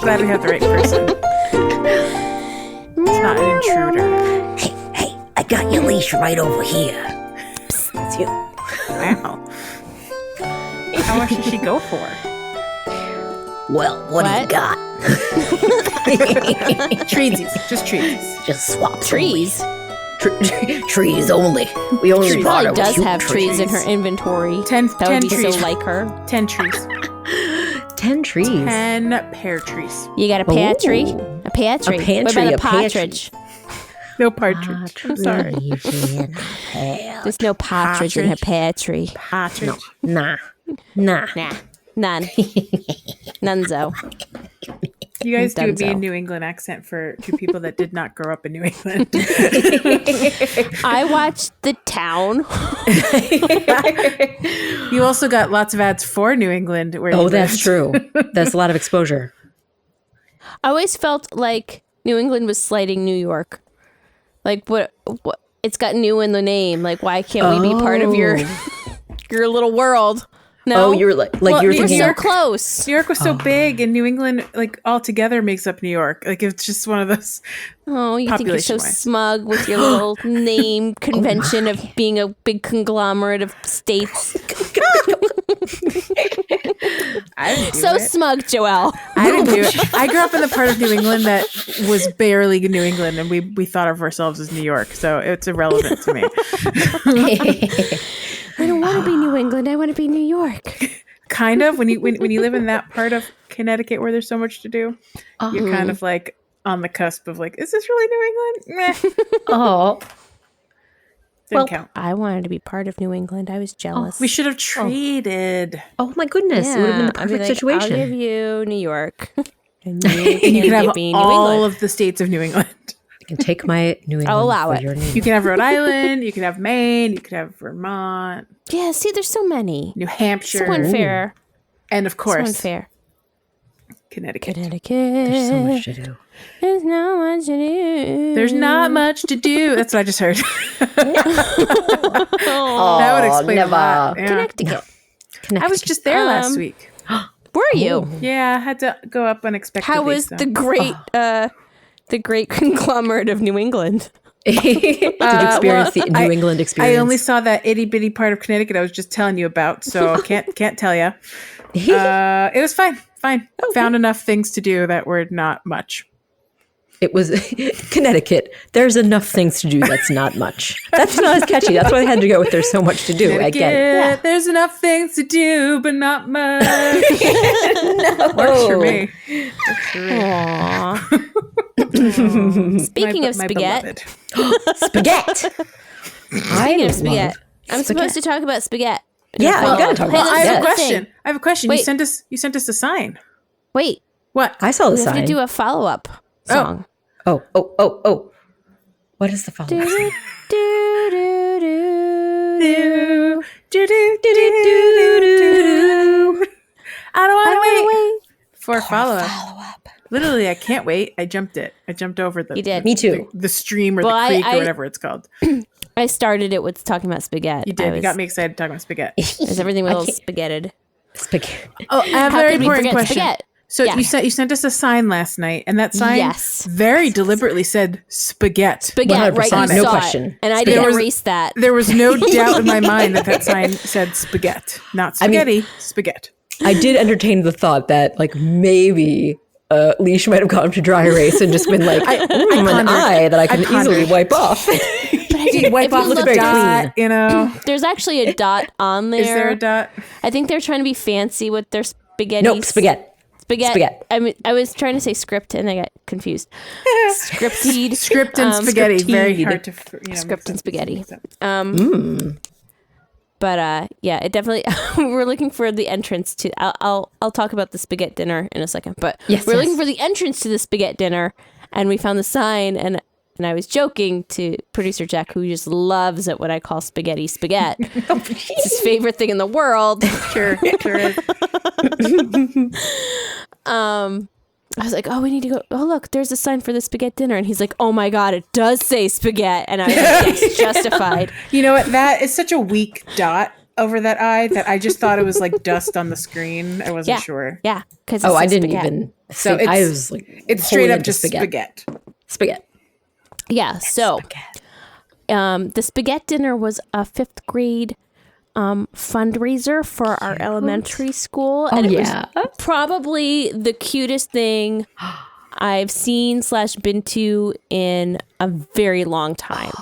glad we have the right person. It's not an intruder. Hey, I got your leash right over here. Psst, it's you. Wow. How much did she go for? Well, what do you got? Treesies. Just treesies. Just swap Trees. Trees only. We only Trees. bought Probably her does with have trees in trees. her inventory. 10 That would be trees. so like her. 10 trees. 10 trees. 10 pear trees. You got a pear tree? Ooh. A pear tree. A pantry, What about a a partridge? No partridge. I'm sorry. There's no partridge in her pear tree. Partridge. Nah. Nah, none. Nunzo. You guys do Dunzo. me a New England accent for two people that did not grow up in New England. I watched The Town. You also got lots of ads for New England. Where Oh, you that's lived. true. That's a lot of exposure. I always felt like New England was slighting New York. Like what it's got new in the name. Like why can't we be part of your little world? No. Oh, you're like Well, you're New We're thinking. so York- close. New York was so big, and New England, like all together, makes up New York. Like it's just one of those. Oh, you think you're so population-wise. smug with your little name convention of being a big conglomerate of states. I didn't do So it. smug, Joelle. I didn't do it. I grew up in the part of New England that was barely New England, and we thought of ourselves as New York, so it's irrelevant to me. I don't want to be New England. I want to be New York. Kind of when you live in that part of Connecticut where there's so much to do, you're kind of like on the cusp of like, is this really New England? Meh. Oh, Didn't count. I wanted to be part of New England. I was jealous. We should have traded. oh my goodness! It would have been the I'd be perfect like, situation. I'll give you New York. And You can have be all of the states of New England. You can take my New England. I'll allow for it. Your name. You can have Rhode Island. You can have Maine. You can have Vermont, Yeah, see, there's so many. New So Hampshire, unfair. and of So course unfair. Connecticut. Connecticut. There's so much to do. There's not much to do. There's not much to do. That's what I just heard. Oh, That would explain never. a lot. Yeah. Connecticut. I was just there last week. Were you? Yeah, I had to go up unexpectedly. How was so. the great conglomerate of New England? Did you experience the New England experience? I only saw that itty bitty part of Connecticut I was just telling you about, so I can't tell you. It was fine. Found enough things to do that were not much. It was Connecticut. There's enough things to do. That's not much. That's not as catchy. That's why I had to go with there's so much to do. I get it. Yeah, there's enough things to do, but not much. Works for me. Works for me. Aww. Speaking of My spaghetti. beloved. Spaghetti. Speaking of spaghetti. I'm supposed to talk about spaghetti. Yeah, you gotta talk Hey, about I have a spaghetti. question. Wait. You sent us a sign. Wait, What? I saw the we have to sign. do a follow-up song. Oh. What is the follow-up? Do, do, do, do, I don't want to wait wait. for a follow-up. Literally, I can't wait. I jumped it. I jumped over the. You did. Me too. The stream or Well, the creek I- or whatever it's called. I started it with talking about spaghetti. You did. You Was, got me excited talking about spaghetti. Is everything a little spaghetted? Spaghetti. Oh, I have a How very could we important forget question. spaghetti? So Yeah. you sent us a sign last night, and that sign Yes. very deliberately said spaghetti. Spaghetti, right? 100%, You no saw question. it. And I There didn't was- erase that. There was no doubt in my mind that sign said spaghetti, not I mean- spaghetti, spaghetti. I did entertain the thought that like maybe Leash might have gone to dry erase and just been like, an pondered. eye that I can pondered. easily wipe off. But I did Wipe off look the very dot, you know. There's actually a dot on there. Is there a dot? I think they're trying to be fancy with their spaghetti. Nope, spaghetti. Spaghetti. I was trying to say script and I got confused. Scripted. Script and spaghetti, very scripted. hard to Script and spaghetti. mix up. But yeah, it definitely. We're looking for the entrance to. I'll talk about the spaghetti dinner in a second. But Yes, we're yes. looking for the entrance to the spaghetti dinner, and we found the sign, and I was joking to producer Jack, who just loves it when I call spaghetti. It's his favorite thing in the world. Sure is. I was like, oh, we need to go. Oh, look, there's a sign for the spaghetti dinner. And he's like, oh my God, it does say spaghetti. And I was like, yes, justified. You know what? That is such a weak dot over that eye that I just thought it was like dust on the screen. I wasn't sure. Yeah. Because I didn't even So I was like, it's straight wholly up into just spaghetti. Spaghetti. Yeah. So the Spaghett dinner was a 5th grade fundraiser for our elementary school. And it was probably the cutest thing I've seen / been to in a very long time.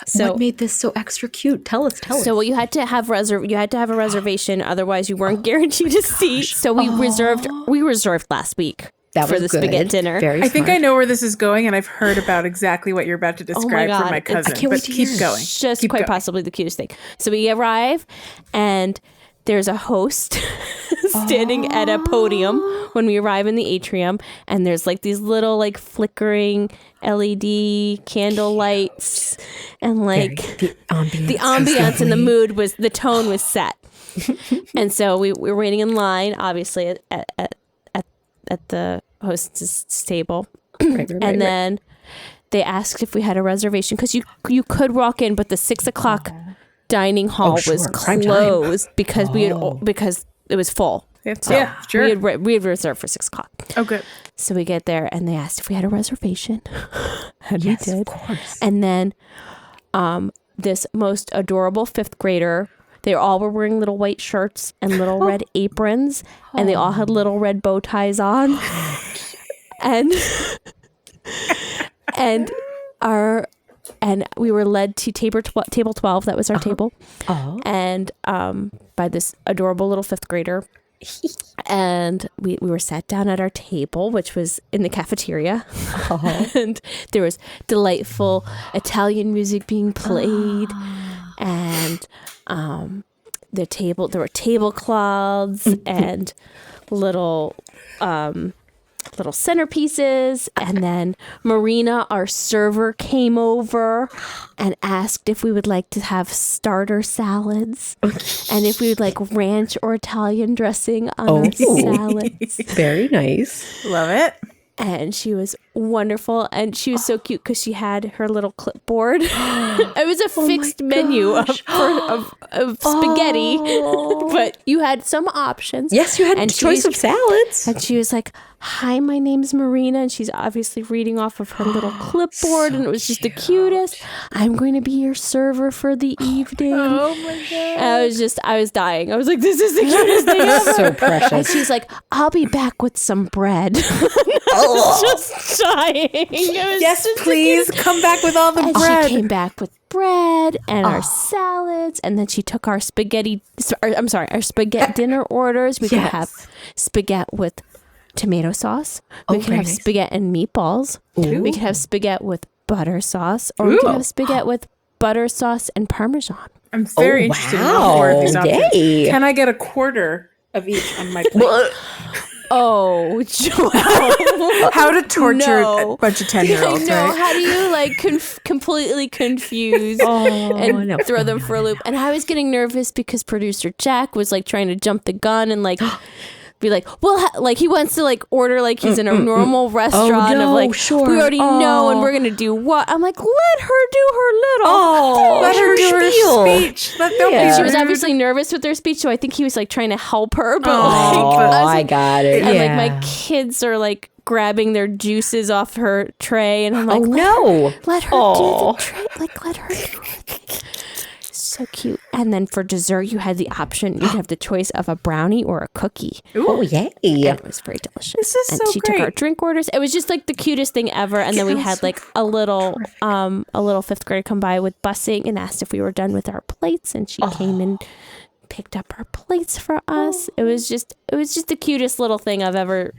So what made this so extra cute? Tell us. So you had to have a reservation, otherwise you weren't guaranteed a seat. So we reserved last week for the Spaghett dinner. I think I know where this is going, and I've heard about exactly what you're about to describe from my cousin. But keep going. Just quite possibly the cutest thing. So we arrive, and there's a host standing at a podium when we arrive in the atrium, and there's like these little like flickering LED candle lights, and like the ambiance and the mood the tone was set. And so we were waiting in line, obviously at the hostess table, and then they asked if we had a reservation because you could walk in, but the 6 o'clock dining hall was closed because because it was full. Yeah, sure. We had reserved for 6 o'clock. Oh, good. So we get there and they asked if we had a reservation, and yes, we did. Of course. And then this most adorable 5th grader. They all were wearing little white shirts and little red aprons, and they all had little red bow ties on. And we were led to table 12. That was our table. And by this adorable little 5th grader. And we were sat down at our table, which was in the cafeteria. And there was delightful Italian music being played. And there were tablecloths and little centerpieces. And then Marina, our server, came over and asked if we would like to have starter salads and if we would like ranch or Italian dressing on our salads. Very nice. Love it. And she was wonderful, and she was so cute because she had her little clipboard. It was a fixed menu of spaghetti, but you had some options. Yes, you had a choice of salads. And she was like, "Hi, my name's Marina," and she's obviously reading off of her little clipboard, and it was just the cutest. "I'm going to be your server for the evening." Oh my god! And I was dying. I was like, "This is the cutest thing ever." So precious. And she's like, "I'll be back with some bread." I was just dying. Yes, please come back with all the bread. She came back with bread and our salads, and then she took our spaghetti dinner orders. We could have spaghetti with tomato sauce. We could have spaghetti and meatballs. Ooh. We could have spaghetti with butter sauce, or we could have spaghetti with butter sauce and Parmesan. I'm very interested in more of these options. Can I get a quarter of each on my plate? Oh, Joelle. How to torture a bunch of 10-year-olds, right? How do you completely confuse and throw them for a loop? And I was getting nervous because producer Jack was trying to jump the gun and be like, well, he wants to order he's in a normal restaurant we already know and we're gonna do what? I'm like, let her do her little let her do her speech. She was obviously nervous with her speech, so I think he was trying to help her. But I got it. And my kids are grabbing their juices off her tray, and I'm like, let her do the tray. Let her do it. So cute. And then for dessert, you had the option. You'd have the choice of a brownie or a cookie. Ooh. Oh, yay. And it was very delicious. This is and she great. took our drink orders. It was just the cutest thing ever. And then we had a little 5th grader come by with busing and asked if we were done with our plates. And she came and picked up our plates for us. It was just the cutest little thing I've ever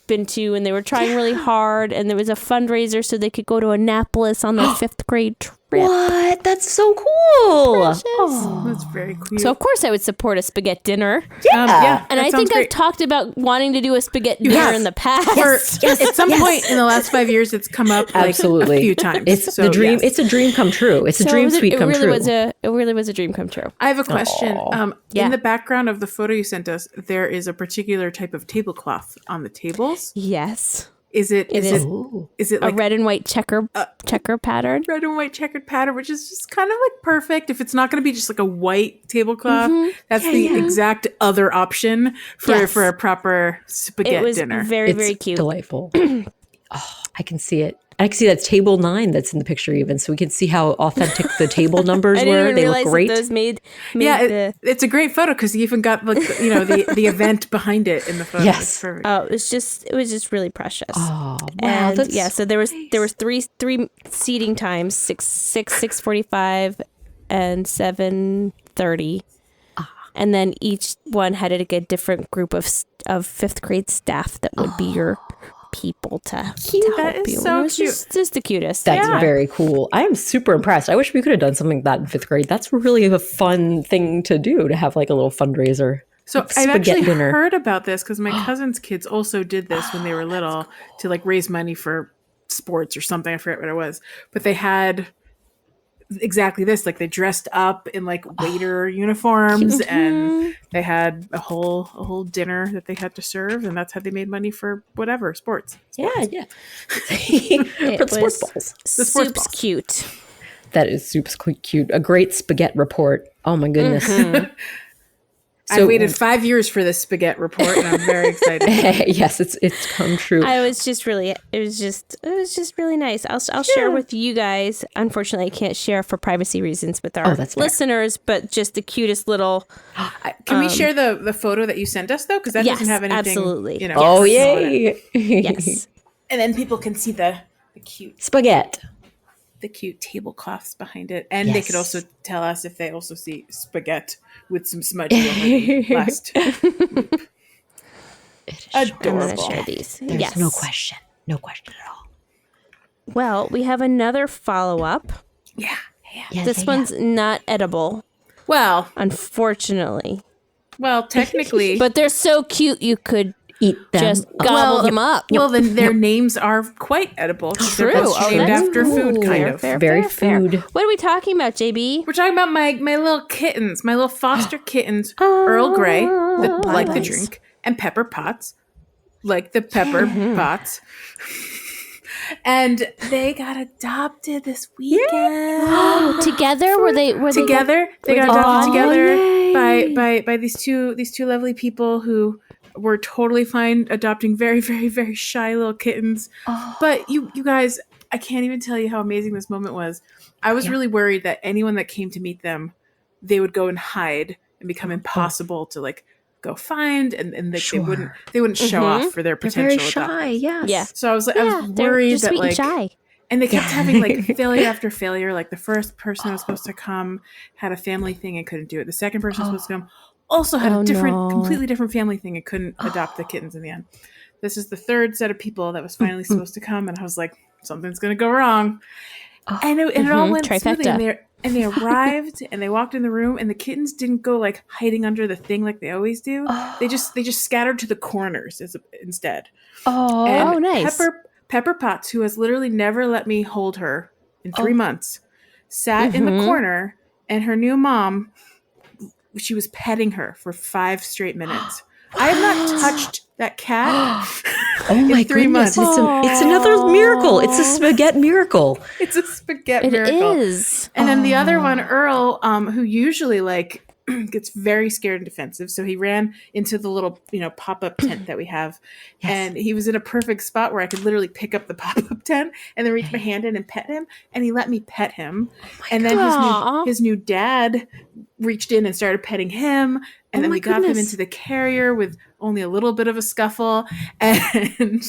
been to. And they were trying really hard. And there was a fundraiser so they could go to Annapolis on their 5th grade trip. What? That's so cool. That's very cool. So of course I would support a spaghetti dinner. Yeah. And I think I've talked about wanting to do a spaghetti dinner in the past. At some point in the last 5 years, it's come up absolutely a few times. It's the dream. It's a dream come true. It's a dream sweet come true. It really was a dream come true. I have a question. In the background of the photo you sent us, there is a particular type of tablecloth on the tables. Yes. Is it Ooh. A like red and white checker pattern. red and white checkered pattern, which is just kind of like perfect. If it's not going to be just like a white tablecloth, that's the exact other option for Yes. a proper spaghetti It was dinner. very, It's very cute. delightful. Oh, I can see it. I can see that table 9 that's in the picture even, so we can see how authentic the table numbers I didn't were. even They look realize great. that those made It's a great photo because you even got like the event behind it in the photo. Yes. It's perfect. it was just really precious. Oh, wow. And That's yeah, so there was three seating times, 6:45 and 7:30. And then each one had a different group of 5th grade staff that would be your people to help That is you. so And it was cute. just the cutest. That's very cool. I am super impressed. I wish we could have done something like that in 5th grade. That's really a fun thing to do, to have like a little fundraiser. So Like I've actually spaghetti dinner. heard about this because my cousin's kids also did this when they were little to like raise money for sports or something. I forget what it was, but they had exactly this. Like they dressed up in like waiter uniforms and they had a whole dinner that they had to serve, and that's how they made money for whatever sports. Yeah. For the sports balls. The sports Soup's balls. cute. That is super cute. A great spaghetti report. Oh my goodness. I waited 5 years for this spaghetti report, and I'm very excited. Yes, it's come true. It was just really nice. I'll share with you guys. Unfortunately, I can't share for privacy reasons with our that's fair. listeners, but just the cutest little. Can we share the photo that you sent us though? Because that Yes, doesn't have anything. absolutely. You know, Oh, personal in it. yay. Yes. And then people can see the cute tablecloths behind it, and they could also tell us if they also see spaghetti with some smudge over the last. I'm Adorable. going to share these. There's yes. no question at all. Well, we have another follow-up. Yeah. This one's not edible, Well, unfortunately. technically, But they're so cute you could Eat them. just gobble them up. well, then their names are quite edible. 'Cause they're True. both Oh, named that's after food, kind fair, of. fair, Very fair, fair. food. What are we talking about, JB? We're talking about my little kittens, my little foster kittens, Earl Grey, like the drink, and Pepper Potts, like the pepper pots. And they got adopted this weekend. Together? Were they Together, they got they- adopted Oh, together by these two lovely people who were totally fine adopting very, very, very shy little kittens. But you guys, I can't even tell you how amazing this moment was. I was really worried that anyone that came to meet them, they would go and hide and become impossible to like go find, and they wouldn't show off for their They're potential. very shy, adopters. yes. Yeah. So I was They're worried just that sweet like, and shy. and they kept having like failure after failure. Like the first person that was supposed to come had a family thing and couldn't do it. The second person was supposed to come also had a completely different family thing and couldn't adopt the kittens in the end. This is the third set of people that was finally supposed to come, and I was like, something's gonna go wrong. And it all went smoothly. And they arrived and they walked in the room, and the kittens didn't go like hiding under the thing like they always do. They just scattered to the corners instead. And nice. Pepper Potts, who has literally never let me hold her in 3 months, sat in the corner, and her new mom, she was petting her for 5 straight minutes. I have not touched that cat. Oh my 3 goodness. months. It's another miracle. It's a spaghetti miracle. It's a spaghetti It miracle. is. And then the other one, Earl, who usually like gets very scared and defensive, so he ran into the little pop-up tent that we have, and he was in a perfect spot where I could literally pick up the pop-up tent and then reach my hand in and pet him, and he let me pet him. And then his new dad reached in and started petting him, and then we got him into the carrier with only a little bit of a scuffle, and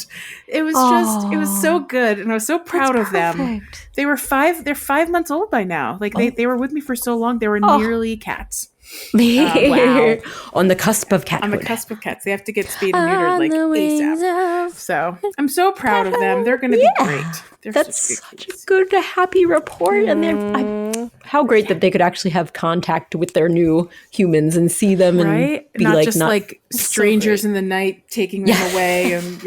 it was so good, and I was so proud of them. They're 5 months old by now. Like they were with me for so long. They were nearly cats. Wow. On the cusp of cathood. On the cusp of cats. They have to get spayed and neutered like ASAP. So I'm so proud of them. They're going to be great. They're That's such such a good, happy report. And how great that they could actually have contact with their new humans and see them and be not like, just like strangers in the night taking them away, and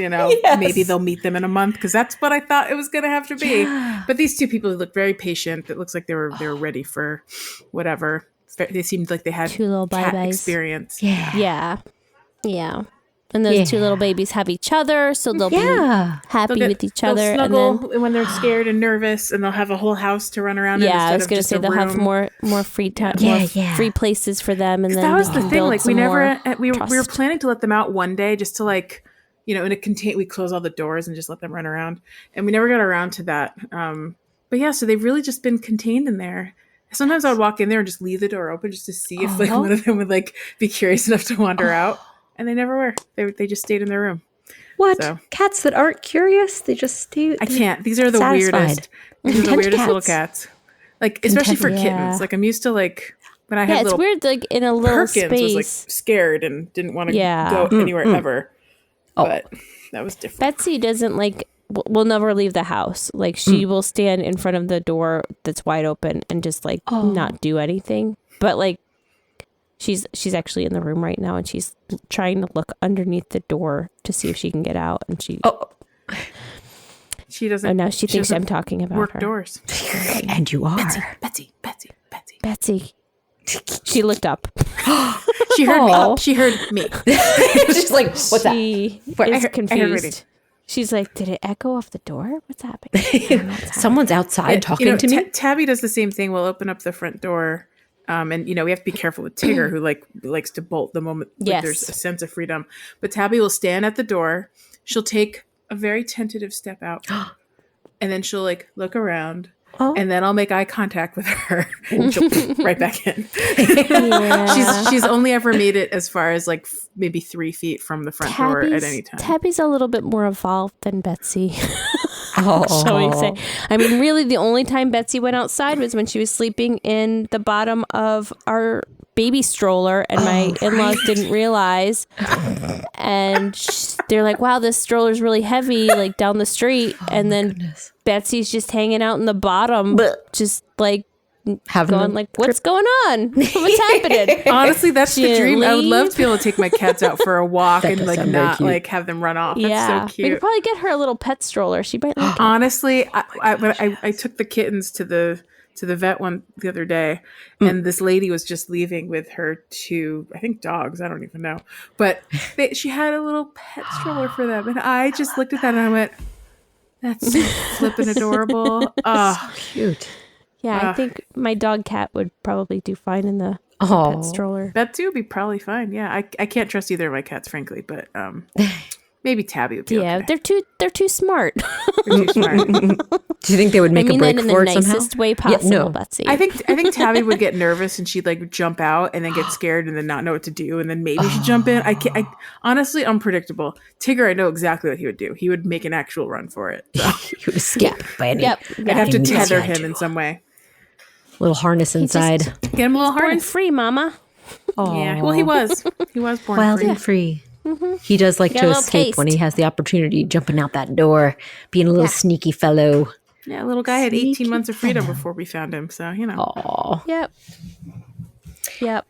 maybe they'll meet them in a month, because that's what I thought it was going to have to be. But these two people look very patient. It looks like they were ready for whatever. They seemed like they had Two little cat bye-byes. experience. Yeah. And those two little babies have each other, so they'll be happy with each other. They'll snuggle when they're scared and nervous, and they'll have a whole house to run around in. Yeah, I was going to say they'll have more free time, more free places for them. And then that was the thing. Like we were planning to let them out one day just to like, in a we close all the doors and just let them run around, and we never got around to that. But yeah, so they've really just been contained in there. Sometimes I would walk in there and just leave the door open just to see if like one of them would like be curious enough to wander out. And they never were. They just stayed in their room. What? So. Cats that aren't curious? They just stay. I can't. These are the weirdest. These are the weirdest little cats. Like, especially for kittens. Like, I'm used to like when I had little. It's weird. Like in a little Perkins space. was like scared and didn't want to go anywhere ever. But that was different. Betsy doesn't like. Will never leave the house. Like she will stand in front of the door that's wide open and just like not do anything. But like. She's actually in the room right now, and she's trying to look underneath the door to see if she can get out. And she doesn't. Oh, now she thinks I'm talking about work her. Doors. And you are Betsy. She looked up. She heard me. She heard me. She's like, "What's that?" She is confused. She's like, "Did it echo off the door? What's happening?" Someone's outside talking to me. Tabby does the same thing. We'll open up the front door. And we have to be careful with Tigger, who likes to bolt the moment there's a sense of freedom. But Tabby will stand at the door. She'll take a very tentative step out, and then she'll like look around, and then I'll make eye contact with her, and she'll right back in. She's only ever made it as far as like maybe 3 feet from the front door at any time. Tabby's a little bit more evolved than Betsy. Shall we say? I mean, really, the only time Betsy went outside was when she was sleeping in the bottom of our baby stroller, and my in-laws didn't realize. And they're like, "Wow, this stroller's really heavy," like down the street. And then Betsy's just hanging out in the bottom, just like going like, "What's going on? What's happening?" Honestly, that's the dream. I would love to be able to take my cats out for a walk and like not like have them run off. That's so cute. We could probably get her a little pet stroller. She might like it. Honestly, I took the kittens to the vet one the other day, and this lady was just leaving with her 2, I think, dogs. I don't even know, but she had a little pet stroller for them, and I just looked at that and I went, "That's so flippin' adorable." So cute. Yeah, I think my dog cat would probably do fine in the pet stroller. Betsy would be probably fine. Yeah, I can't trust either of my cats, frankly, but maybe Tabby would be okay. they're too smart. They're too smart. Do you think they would make a break that in for the it somehow? nicest way possible, no. Betsy. I think Tabby would get nervous and she'd like jump out and then get scared and then not know what to do and then maybe she'd jump in. I honestly unpredictable. Tigger, I know exactly what he would do. He would make an actual run for it. So. He would escape by any. I'd have to tether him in some way. Little harness inside. Get him a little born harness. free, Mama. Yeah. Well, he was born wild free. and free. He does like to escape when he has the opportunity, jumping out that door, being a little sneaky fellow. Yeah, little guy had 18 months of freedom before we found him, so Aw. Yep.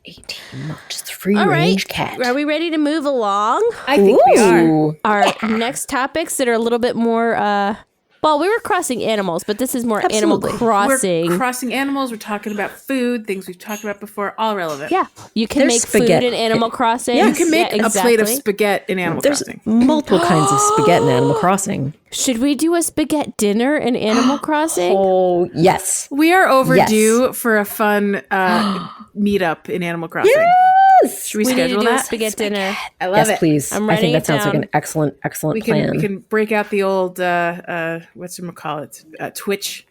18 months, free range cat. Are we ready to move along? I think we are. Our next topics that are a little bit more well, we were crossing animals, but this is more Animal Crossing. We're crossing animals. We're talking about food, things we've talked about before, all relevant. Yeah. You can make food in Animal Crossing. You can make a plate of spaghetti in Animal Crossing. There's multiple kinds of spaghetti in Animal Crossing. Should we do a spaghetti dinner in Animal Crossing? Oh, yes. We are overdue for a fun meetup in Animal Crossing. Yes! Should we schedule need to do that? a spaghetti dinner. I love it. Yes, please. I'm I writing think that it sounds like down. an excellent plan. We can break out the old whatchamacallit, Twitch.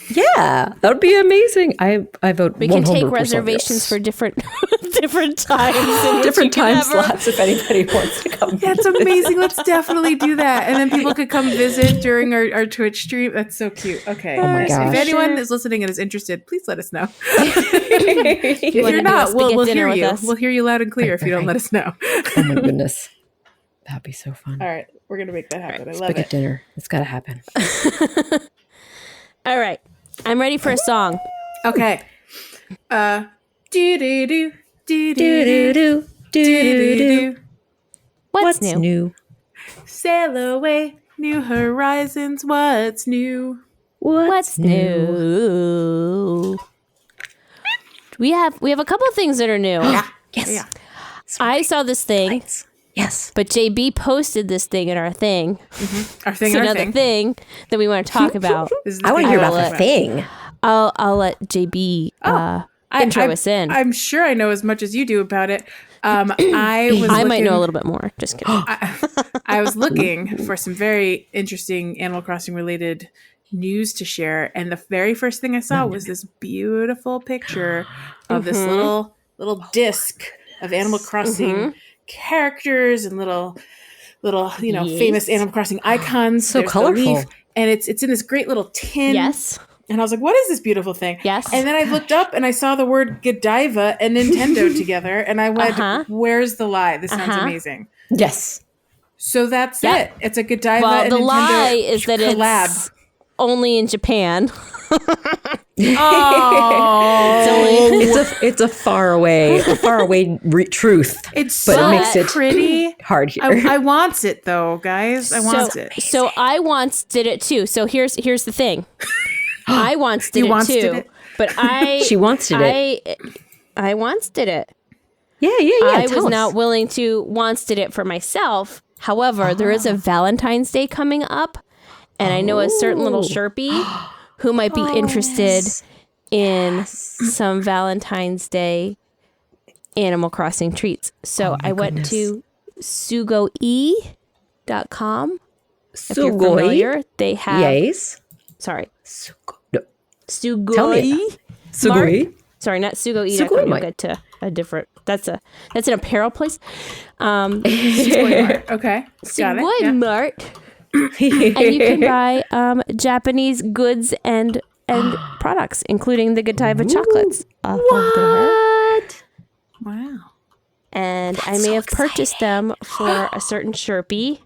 Yeah, that would be amazing. I vote. We can take 100% reservations yes. for different times. different time slots if anybody wants to come. That's amazing. Let's definitely do that. And then people could come visit during our Twitch stream. That's so cute. Okay. Oh my gosh. If anyone is listening and is interested, please let us know. If you're not, we'll hear you. We'll hear you loud and clear if you don't let us know. Oh my goodness. That'd be so fun. All right. We're going to make that happen. I love Spaghetti it. dinner. It's got to happen. All right. I'm ready for a song. Okay. Do do do do do Do do do do. What's new? Sail away, new horizons. What's new? What's new? We have a couple of things that are new. Yeah. Yes. Yeah. I saw this thing Yes. But JB posted this thing in our thing. Our thing, So our another thing that we want to talk about. This is the I want to thing hear I about wanna the thing. I'll let JB intro us in. I'm sure I know as much as you do about it. I might know a little bit more. Just kidding. I was looking for some very interesting Animal Crossing related news to share, and the very first thing I saw was this beautiful picture of this little disc of Animal Crossing characters and little famous Animal Crossing icons. So There's the colorful. leaf, and it's in this great little tin. Yes. And I was like, what is this beautiful thing? Yes. And then I looked up and I saw the word Godiva and Nintendo together. And I went, where's the lie? This sounds amazing. Yes. So that's it. It's a Godiva Well, and the Nintendo lie is that collab. it's only in Japan. Oh, It's a far away truth. it's but so it makes it pretty. hard here. I want it though, guys. I want it. So I once did it too. So here's the thing. I once did You it once too. did it? But I She once did it. I once did it. Yeah. I tell was us. not willing to once did it for myself. However, there is a Valentine's Day coming up, and I know a certain little Sherpie who might be interested in some Valentine's Day Animal Crossing treats. So I went to sugoi.com. If you're familiar, they have Yes. sorry. No. Sugoi. Tell me that. Sugoi. Sorry, not Sugoi. Sugoi. You'll get to a different. That's an apparel place. Okay, got it. Sugoi Yeah. Mart, and you can buy Japanese goods and products, including the Godiva chocolates. Off of there. What? Wow. And I may have purchased them for a certain Sherpie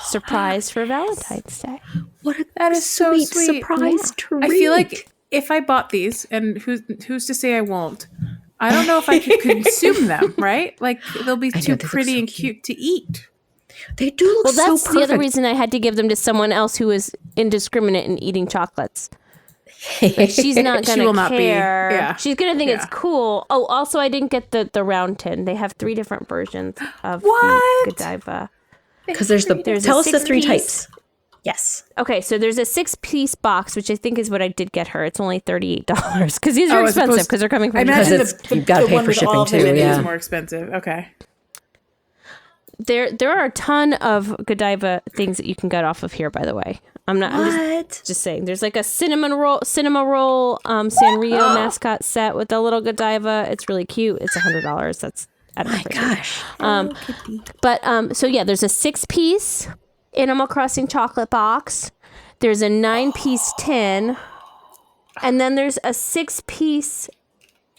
surprise for Valentine's Day. What a That is so sweet sweet. surprise treat. I feel like if I bought these, and who's to say I won't? I don't know if I could consume them, right? Like they'll be too they look pretty so and cute to eat. they do look Well, so that's perfect. the other reason I had to give them to someone else who is indiscriminate in eating chocolates. Like, she's not She gonna will not be. care. Yeah. She's gonna think it's Yeah. cool. Oh, also, I didn't get the round tin. They have 3 different versions of What? the Godiva. Because there's There's tell a us the 3 6-piece. types. Yes. Okay, so there's a 6-piece box, which I think is what I did get her. It's only $38 because these are Oh, as expensive opposed- because they're coming from I Japan. imagine Because the you've gotta pay one for with shipping all of them too, in it yeah. is more expensive. Okay. There are a ton of Godiva things that you can get off of here, by the way. I'm just saying. There's like a cinema roll Sanrio mascot set with a little Godiva. It's really cute. It's $100. That's I don't know. Gosh. But so yeah, there's a 6-piece Animal Crossing chocolate box. There's a 9-piece tin, and then there's a 6-piece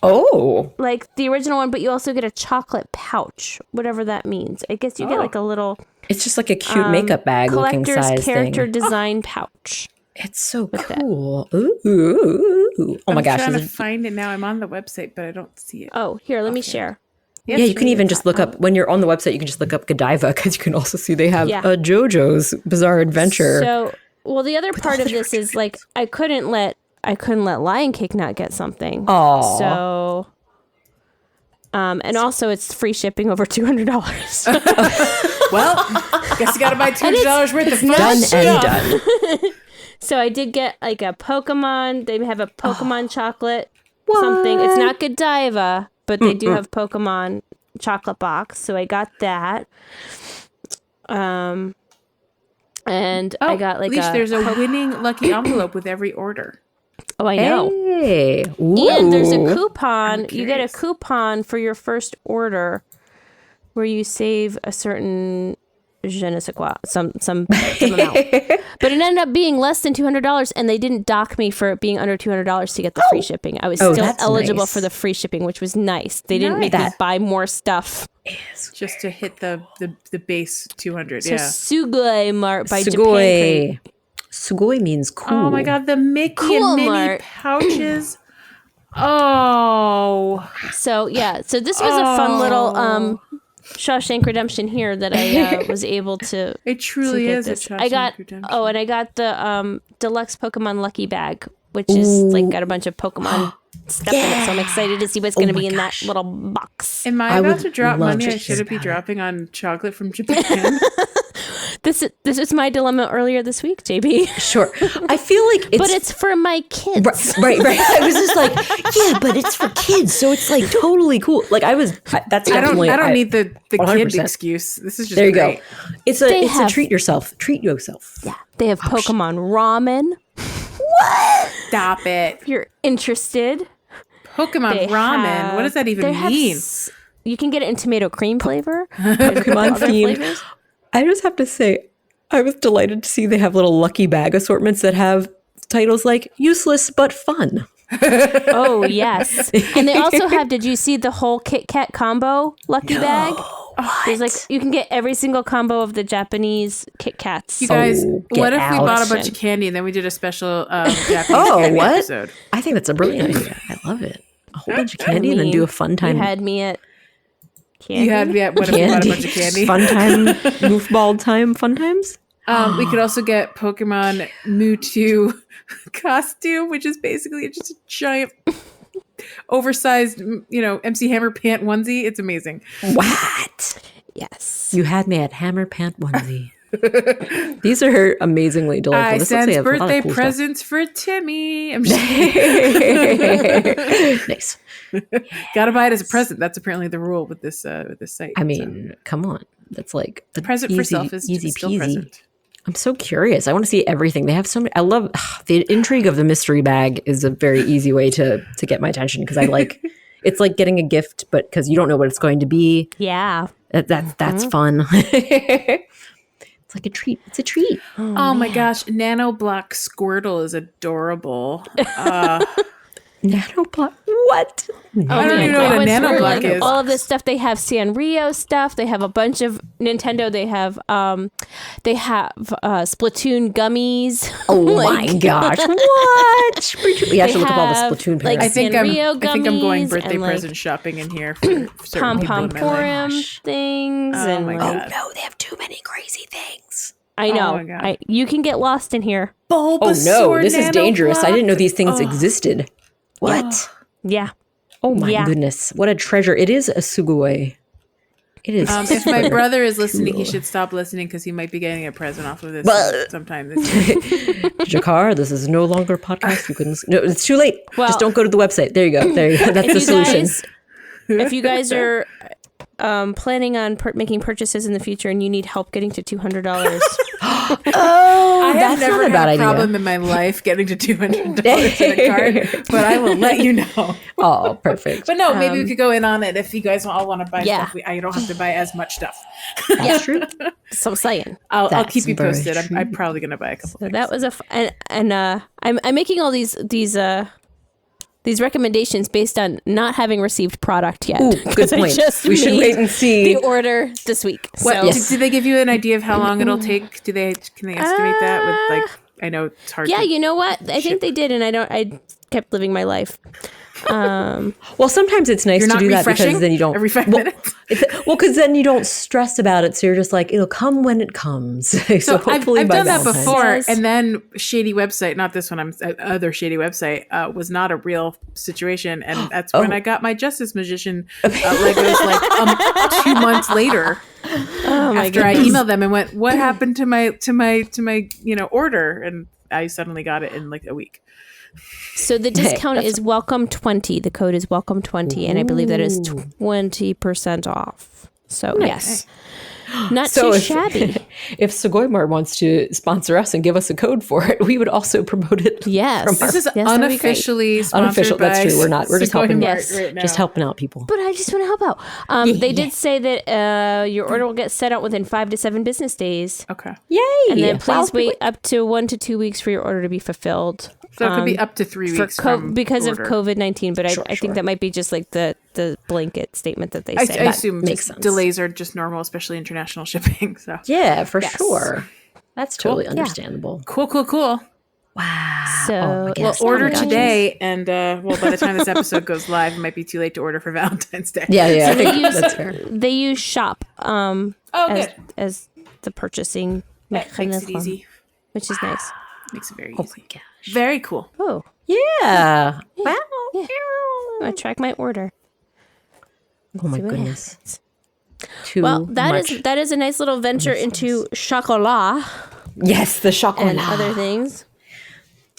Oh. like the original one, but you also get a chocolate pouch, whatever that means. I guess you get like a little It's just like a cute makeup bag looking collector's size character thing. design pouch. It's so cool. Ooh. Oh my I'm gosh. trying to This is- find it now. I'm on the website, but I don't see it. Oh, here, let me share. yeah, you can even just look up, when you're on the website, you can just look up Godiva because you can also see they have Yeah. a JoJo's Bizarre Adventure. So, well, the other part of this is like I couldn't let Lion Cake not get something. Aw. So, and also it's free shipping over $200. Well, guess you got to buy $200 worth of fun done stuff. and done. So I did get like a Pokemon. They have a Pokemon chocolate something. It's not Godiva, but they do have Pokemon chocolate box. So I got that. And I got like Leash, there's a winning lucky envelope with every order. Oh, I know. Hey. Ooh. And there's a coupon. You get a coupon for your first order where you save a certain je ne sais quoi, some amount. But it ended up being less than $200, and they didn't dock me for it being under $200 to get the free shipping. I was still that's eligible nice. for the free shipping, which was nice. They didn't make me That- buy more stuff. Just to hit the base 200. So Yeah. Sugoi Mart by Japan. Sugoi. Sugoi means cool. Oh my God, the Mickey Cool and Minnie Mart. pouches. Oh. So yeah, so this was a fun little Shawshank Redemption here that I was able to. It truly to get is this. a I got Shawshank Redemption. and I got the deluxe Pokemon Lucky Bag which is like got a bunch of Pokemon stuff in it. So I'm excited to see what's going to be in that little box. Am I about to drop money I shouldn't be dropping on chocolate from Japan? This is my dilemma earlier this week, JB. Sure. I feel like it's... But it's for my kids. Right. I was just like, yeah, but it's for kids, so it's like totally cool. Like that's definitely... I don't need the 100%. kid excuse. This is just there you great. go. It's a treat yourself. Treat yourself. Yeah. They have Pokemon ramen. What? Stop it. If you're interested. Pokemon ramen. What does that even mean? You can get it in tomato cream flavor. Pokemon themed. I just have to say, I was delighted to see they have little lucky bag assortments that have titles like useless but fun. Oh, yes. And they also have, did you see the whole Kit Kat combo lucky bag? There's like, you can get every single combo of the Japanese Kit Kats. You guys, what if we bought a bunch of candy and then we did a special Japanese candy episode? I think that's a brilliant idea. I love it. A whole bunch of candy and then do a fun time. You had me at candy. You had me at what if we bought a bunch of candy? Fun time, goofball time, fun times. We could also get Pokemon Mewtwo costume, which is basically just a giant, oversized, MC Hammer pant onesie. It's amazing. What? Yes. You had me at Hammer Pant Onesie. These are amazingly delightful. I sent birthday presents for Timmy. I'm just nice. Gotta buy it as a present. That's apparently the rule with this site. I mean, come on. That's like the present for self is easy still peasy. Present. I'm so curious. I want to see everything. They have so many. I love the intrigue of the mystery bag is a very easy way to get my attention because I like it's like getting a gift, but because you don't know what it's going to be. Yeah, that's fun. It's like a treat. It's a treat. Oh my gosh, Nano Block Squirtle is adorable. Nanoblock? What? I don't even know what a nanoblock is. All of this stuff. They have Sanrio stuff. They have a bunch of Nintendo. They have Splatoon gummies. Oh my gosh! What? We have to look up all the Splatoon pairs. Like I think I'm going gummies birthday and, present shopping in here for Pom certain Pom people in my life. Porum things. Oh and my like, God. No, they have too many crazy things. I know. Oh my God. You can get lost in here. Bulbasaur Oh no, this is dangerous. Nanoblock. I didn't know these things existed. What? Yeah. Oh my goodness. What a treasure. It is a Sugoi. It is. If my brother is listening, he should stop listening because he might be getting a present off of this sometime this year. Jakar, this is no longer a podcast. You couldn't. No, it's too late. Well, just don't go to the website. There you go. That's the solution. If you guys are planning on making purchases in the future and you need help getting to $200, I have that's never not a had bad a idea. problem in my life getting to $200 in a card, but I will let you know. Oh, perfect. But no, maybe we could go in on it if you guys all want to buy Yeah. stuff. I don't have to buy as much stuff. That's true. so I'm saying. I'll keep you very posted. true. I'm probably going to buy a couple. So that was I'm making all these recommendations based on not having received product yet. Ooh, good point. We should wait and see. the order this week. What, So did they give you an idea of how long it'll take? Can they estimate that with like? I know it's hard. yeah, to you know what? I think they did, and I kept living my life. Well, sometimes it's nice You're to not do that refreshing because then you don't every 5 minutes. because then you don't stress about it. So you're just like, it'll come when it comes. So hopefully I've by done that Valentine's. before, Yes. and then shady website, not this one. Other shady website was not a real situation, and that's when I got my Justice Magician Legos like 2 months later. After I emailed them and went, "What happened to my order?" And I suddenly got it in like a week. So the discount is welcome 20. The code is welcome 20, and I believe that is 20% off. So yes, not too shabby. If Sugoi wants to sponsor us and give us a code for it, we would also promote it. Yes, from This is Yes, that'd be unofficially sponsored unofficial. by That's true. We're not. We're just Sugoi helping. Mart Yes. right now. Just helping out people. But I just want to help out. They did say that your order will get set out within 5 to 7 business days. Okay, Yay! And then please Wow. wait up to 1 to 2 weeks for your order to be fulfilled. so it could be up to 3 weeks Because order. of COVID-19. But Sure, I think that might be just like the blanket statement that they I say. assume makes just sense. delays are just normal, especially international shipping. So Yeah, for sure. That's totally understandable. cool. Wow. So Oh my gosh. Order Oh my gosh. today, and by the time this episode goes live, it might be too late to order for Valentine's Day. Yeah, I they think use that's fair. they use Shop good. as the purchasing That makes it mechanism, easy. which is nice. Makes it very Oh easy. my gosh. Very cool. Oh, Yeah. Wow. yeah. I track my order. Oh my See what goodness. happens. Too Well, much. that is a nice little venture into chocolat Yes, the chocolat. and other things.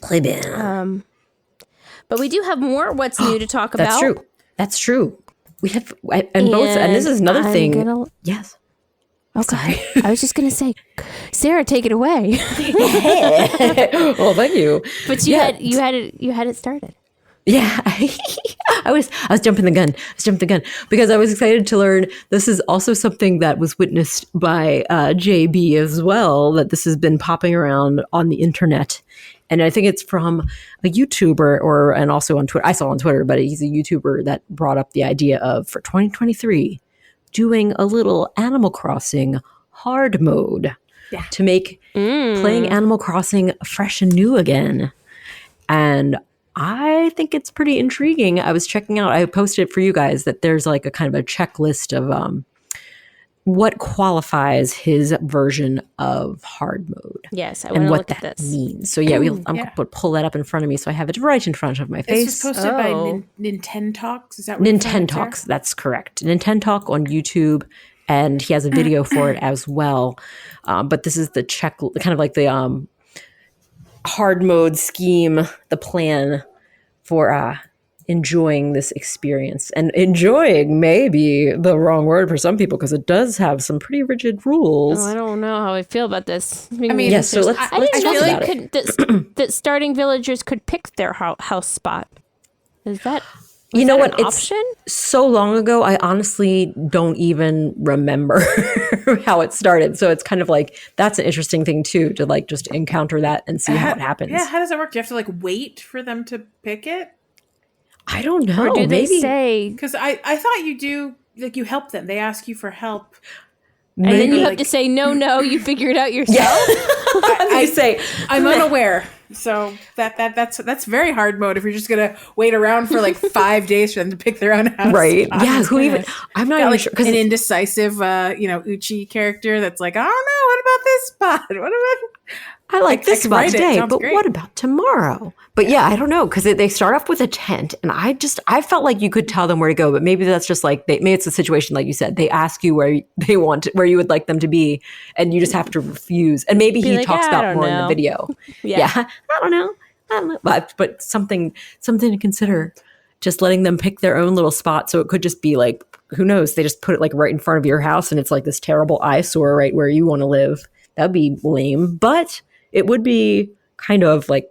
Play bin. But we do have more what's new to talk about. That's true. That's true. We have, and both, and this is another I'm thing. Yes. Okay. I was just gonna say, Sarah, take it away. Well, thank you. But you had it started. Yeah, I was jumping the gun. Because I was excited to learn this is also something that was witnessed by JB as well. That this has been popping around on the internet, and I think it's from a YouTuber and also on Twitter. I saw on Twitter, but he's a YouTuber that brought up the idea of for 2023 doing a little Animal Crossing hard mode to make playing Animal Crossing fresh and new again, and I think it's pretty intriguing. I was checking out, I posted for you guys that there's like a kind of a checklist of what qualifies his version of hard mode. Yes, I and want to what look at that this. means. So yeah, I'm going to pull that up in front of me so I have it right in front of my This face. was posted by Nintendo Talks. Is that what it's Nintendo Sarah? Talks, that's correct. Nintendo Talk on YouTube, and he has a video for it as well. But this is the kind of like the hard mode scheme, the plan for enjoying this experience. And enjoying may be the wrong word for some people because it does have some pretty rigid rules. Oh, I don't know how I feel about this. I mean, Yes, so let's I didn't talk know about that, that starting villagers could pick their house spot. Is that You know that what? an option? It's so long ago, I honestly don't even remember how it started. So it's kind of like, that's an interesting thing too, to like just encounter that and see how it happens. Yeah, how does that work? Do you have to like wait for them to pick it? I don't know. Or do they Maybe. say, Because I thought you do, like you help them. They ask you for help. and then you have like- to say, no, you figure it out yourself? I say, I'm unaware. So that's very hard mode if you're just gonna wait around for like 5 days for them to pick their own house. right. spot. Yeah. Who even, I'm not Got even like sure. Because an indecisive, Uchi character that's like, I don't know, what about this spot? What about? I like this could spot write it. today, Sounds but great. what about tomorrow? But yeah, I don't know because they start off with a tent, and I felt like you could tell them where to go, but maybe that's just like maybe it's a situation like you said. They ask you where where you would like them to be, and you just have to refuse. And maybe he like, talks I about don't more in the know. video. Yeah. I don't know, but something to consider. Just letting them pick their own little spot, so it could just be like, who knows? They just put it like right in front of your house, and it's like this terrible eyesore right where you want to live. That'd be lame, but it would be kind of like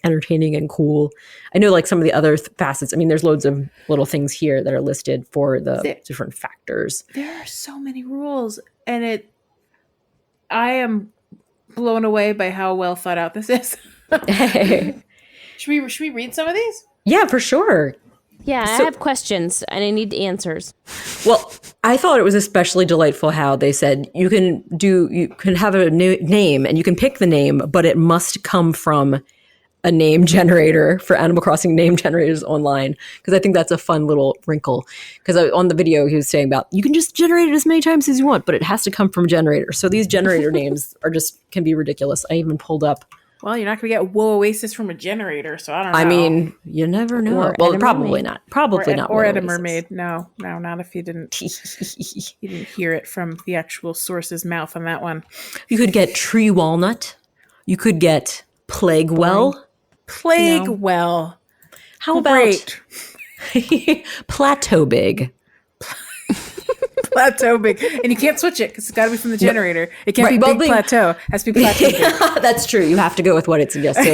entertaining and cool. I know like some of the other facets. I mean, there's loads of little things here that are listed for the different factors. There are so many rules, and I am blown away by how well thought out this is. Should we read some of these? Yeah, for sure. Yeah, So- I have questions and I need answers. Well, I thought it was especially delightful how they said you can have a new name and you can pick the name, but it must come from a name generator for Animal Crossing name generators online. Because I think that's a fun little wrinkle. Because on the video he was saying about you can just generate it as many times as you want, but it has to come from a generator. So these generator names can be ridiculous. I even pulled up. Well, you're not going to get Whoa Oasis from a generator, so I don't know. I mean, you never know. Or Well, Ed a probably Mermaid. not. Probably not. Or Whoa at a Oasis. mermaid. No, not if you didn't hear it from the actual source's mouth on that one. You could get Tree Walnut. You could get Plague Well. Plague No. well. How about Great. Plateau Big? Plateau big. And you can't switch it because it's got to be from the generator. It can't Right, be well, big big- plateau. It has to be plateau big. That's true. You have to go with what it suggests. So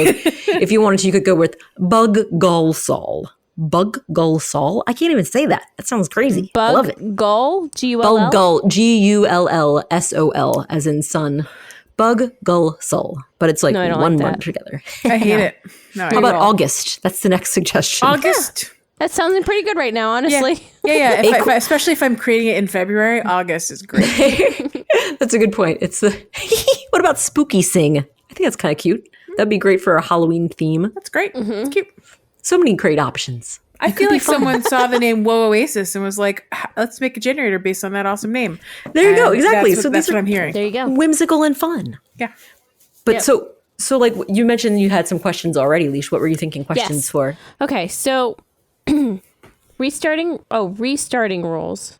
if you wanted to, you could go with Bug Gull Sol. Bug Gull Sol? I can't even say that. That sounds crazy. I love it. Bug Gull? Gull? Bug Gull, Gullsol, as in sun. Bug Gull Sol. But it's like No, I don't one like word that. together. I hate it. No, How about August? That's the next suggestion. August? That sounds pretty good right now, honestly. Yeah. Especially if I'm creating it in February, August is great. That's a good point. It's the what about Spooky Sing? I think that's kind of cute. That'd be great for a Halloween theme. That's great. It's cute. So many great options. I feel like someone saw the name Whoa Oasis and was like, let's make a generator based on that awesome name. There you go. And Exactly. That's So what these are I'm hearing. There you go. whimsical and fun. Yeah. But Yep. so So like you mentioned you had some questions already, Leash. What were you thinking questions Yes. for? Okay, so restarting rules.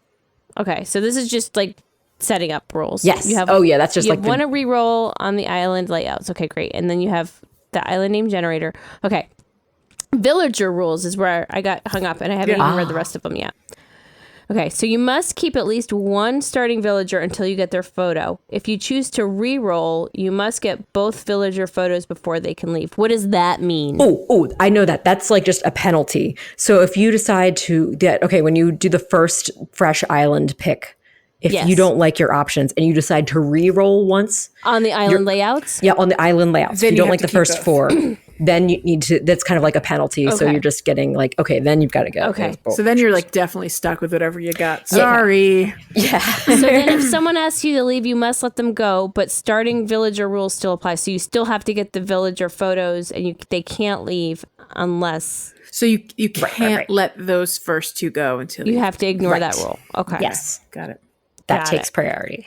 Okay, so this is just like setting up rules. Yes. That's just you like want to re-roll on the island layouts. Okay, great. And then you have the island name generator. Okay. Villager rules is where I got hung up, and I haven't even read the rest of them yet. Okay, so you must keep at least one starting villager until you get their photo. If you choose to re-roll, you must get both villager photos before they can leave. What does that mean? Oh, I know that. That's like just a penalty. So if you decide to get, when you do the first fresh island pick, if you don't like your options and you decide to re-roll once. On the island layouts? Yeah, on the island layouts. If you don't like the first 4, then you need to, that's kind of like a penalty. So you're just getting like, then you've got to go. Okay. So then you're like definitely stuck with whatever you got. Sorry. Yeah. So then if someone asks you to leave, you must let them go, but starting villager rules still apply. So you still have to get the villager photos, and they can't leave unless... So you can't let those first 2 go until you have to ignore that rule. Okay. Yes. Got it. That takes priority.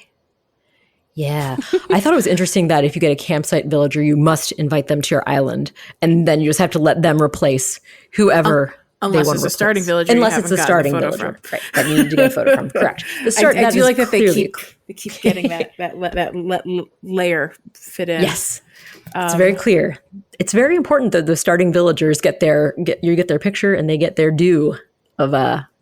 Yeah. I thought it was interesting that if you get a campsite villager, you must invite them to your island, and then you just have to let them replace whoever unless they want it's to a starting villager. Unless it's a starting villager. Right. That you need to get a photo from. Correct. I do like that they keep getting that layer fit in. Yes. It's very clear. It's very important that the starting villagers get their picture and they get their due of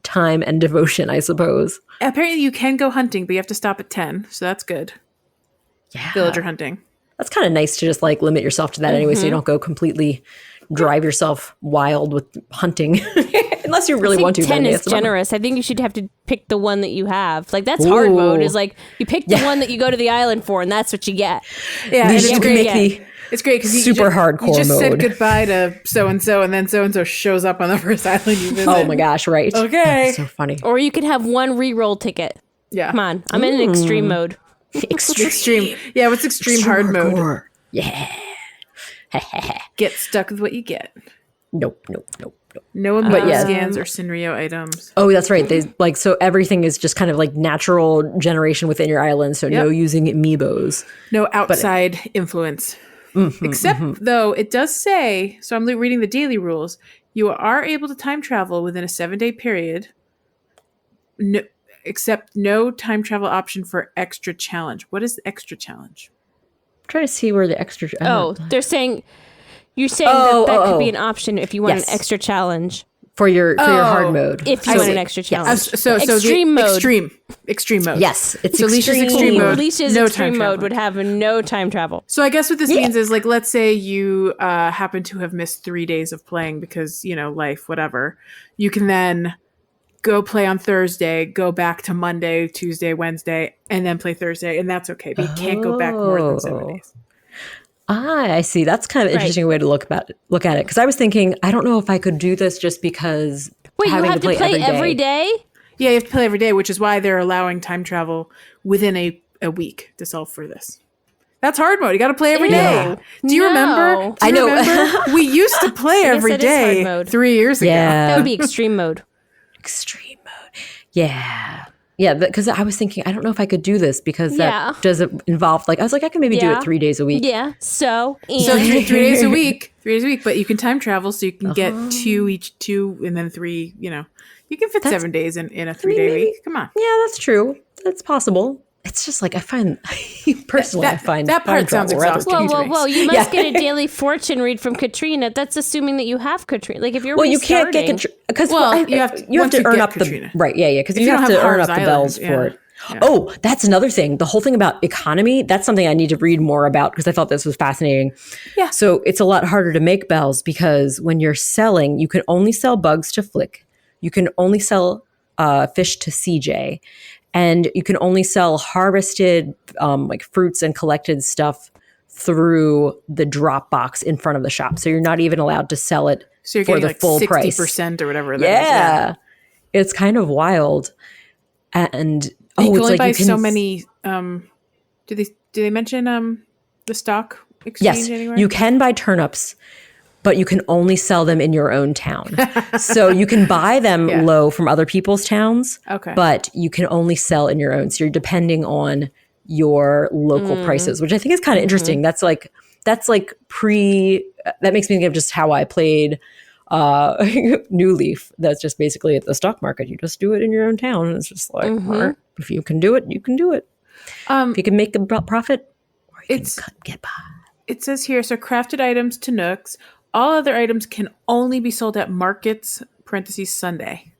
time and devotion, I suppose. Apparently you can go hunting, but you have to stop at 10, so that's good. Yeah. Villager hunting. That's kind of nice to just like limit yourself to that anyway, so you don't go completely drive yourself wild with hunting. Unless you really want to. 10 is generous. I think you should have to pick the one that you have. Like that's hard mode is like you pick the one that you go to the island for, and that's what you get. Yeah, and you can make it's great because super hardcore you just mode. said goodbye to so-and-so, and then so-and-so shows up on the first island you visit. Oh my gosh, right. Okay. That's so funny. Or you could have one re-roll ticket. Yeah. Come on. I'm in an extreme mode. Extreme. Yeah, what's extreme hard mode? Yeah. Get stuck with what you get. Nope. No emoji scans or Sinrio items. Oh, that's right. They so everything is just kind of like natural generation within your island. So no using amiibos. No outside influence. Except though it does say, so I'm reading the daily rules, you are able to time travel within a 7-day period. No, except no time travel option for extra challenge. What is the extra challenge? I'm trying to see where the extra. They're saying you're saying that could be an option if you want an extra challenge for your hard mode. If you want an extra challenge, so extreme mode. Extreme mode. Yes, it's so extreme. Leash's extreme mode. Leash's extreme mode would have no time travel. So I guess what this means is, like, let's say you happen to have missed 3 days of playing because life, whatever. You can then go play on Thursday, go back to Monday, Tuesday, Wednesday, and then play Thursday, and that's okay. But you can't go back more than 7 days. I see. That's kind of an interesting way to look at it. Because I was thinking, I don't know if I could do this just because. Wait, you have to play every day? Yeah, you have to play every day, which is why they're allowing time travel within a week to solve for this. That's hard mode. You got to play every day. Do you remember? I know. We used to play every day 3 years ago. That would be extreme mode. Extreme mode. Yeah. Yeah, because I was thinking, I don't know if I could do this because that doesn't involve, I was like, I can maybe do it 3 days a week. Yeah, so 3 days a week. 3 days a week, but you can time travel so you can get two, and then 3, you can fit 7 days in a 3-day week. Come on. Yeah, that's true. That's possible. It's just I find, personally, I find that part sounds exhausting. Whoa. You must get a daily fortune read from Katrina. That's assuming that you have Katrina. Like, if you're you can't get Katrina. Because you have to earn up Katrina. Right, yeah, because you have to earn up the bells for it. Yeah. Oh, that's another thing. The whole thing about economy, that's something I need to read more about because I thought this was fascinating. Yeah. So it's a lot harder to make bells because when you're selling, you can only sell bugs to Flick. You can only sell fish to CJ. And you can only sell harvested fruits and collected stuff through the drop box in front of the shop. So you're not even allowed to sell it for the full 60% price. 60% or whatever that is. Yeah. It's kind of wild. And you can only buy so many. Do they mention the stock exchange anywhere? You can buy turnips, but you can only sell them in your own town. So you can buy them low from other people's towns, but you can only sell in your own. So you're depending on your local prices, which I think is kind of interesting. That's that's like that makes me think of just how I played New Leaf. That's just basically at the stock market. You just do it in your own town. And it's just like, if you can do it, you can do it. If you can make a profit, or you can get by. It says here, so crafted items to Nooks. All other items can only be sold at markets, parentheses, Sunday.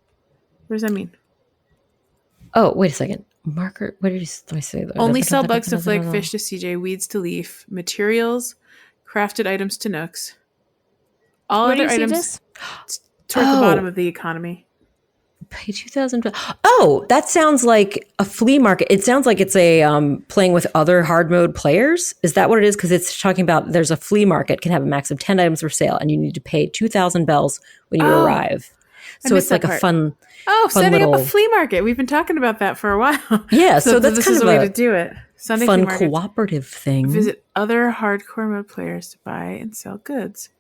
What does that mean? Oh, wait a second. Marker, what did I say? Only sell bugs to Flick, fish to CJ, weeds to Leaf, materials, crafted items to Nooks. All other items towards the bottom of the economy. Pay 2,000. Oh, that sounds like a flea market. It sounds like it's a playing with other hard mode players. Is that what it is? Because it's talking about there's a flea market can have a max of 10 items for sale, and you need to pay 2,000 bells when you arrive. So it's like a fun. Oh, setting up a flea market. We've been talking about that for a while. Yeah, so that's kind of a way to do it. Sunday fun cooperative thing. Visit other hardcore mode players to buy and sell goods.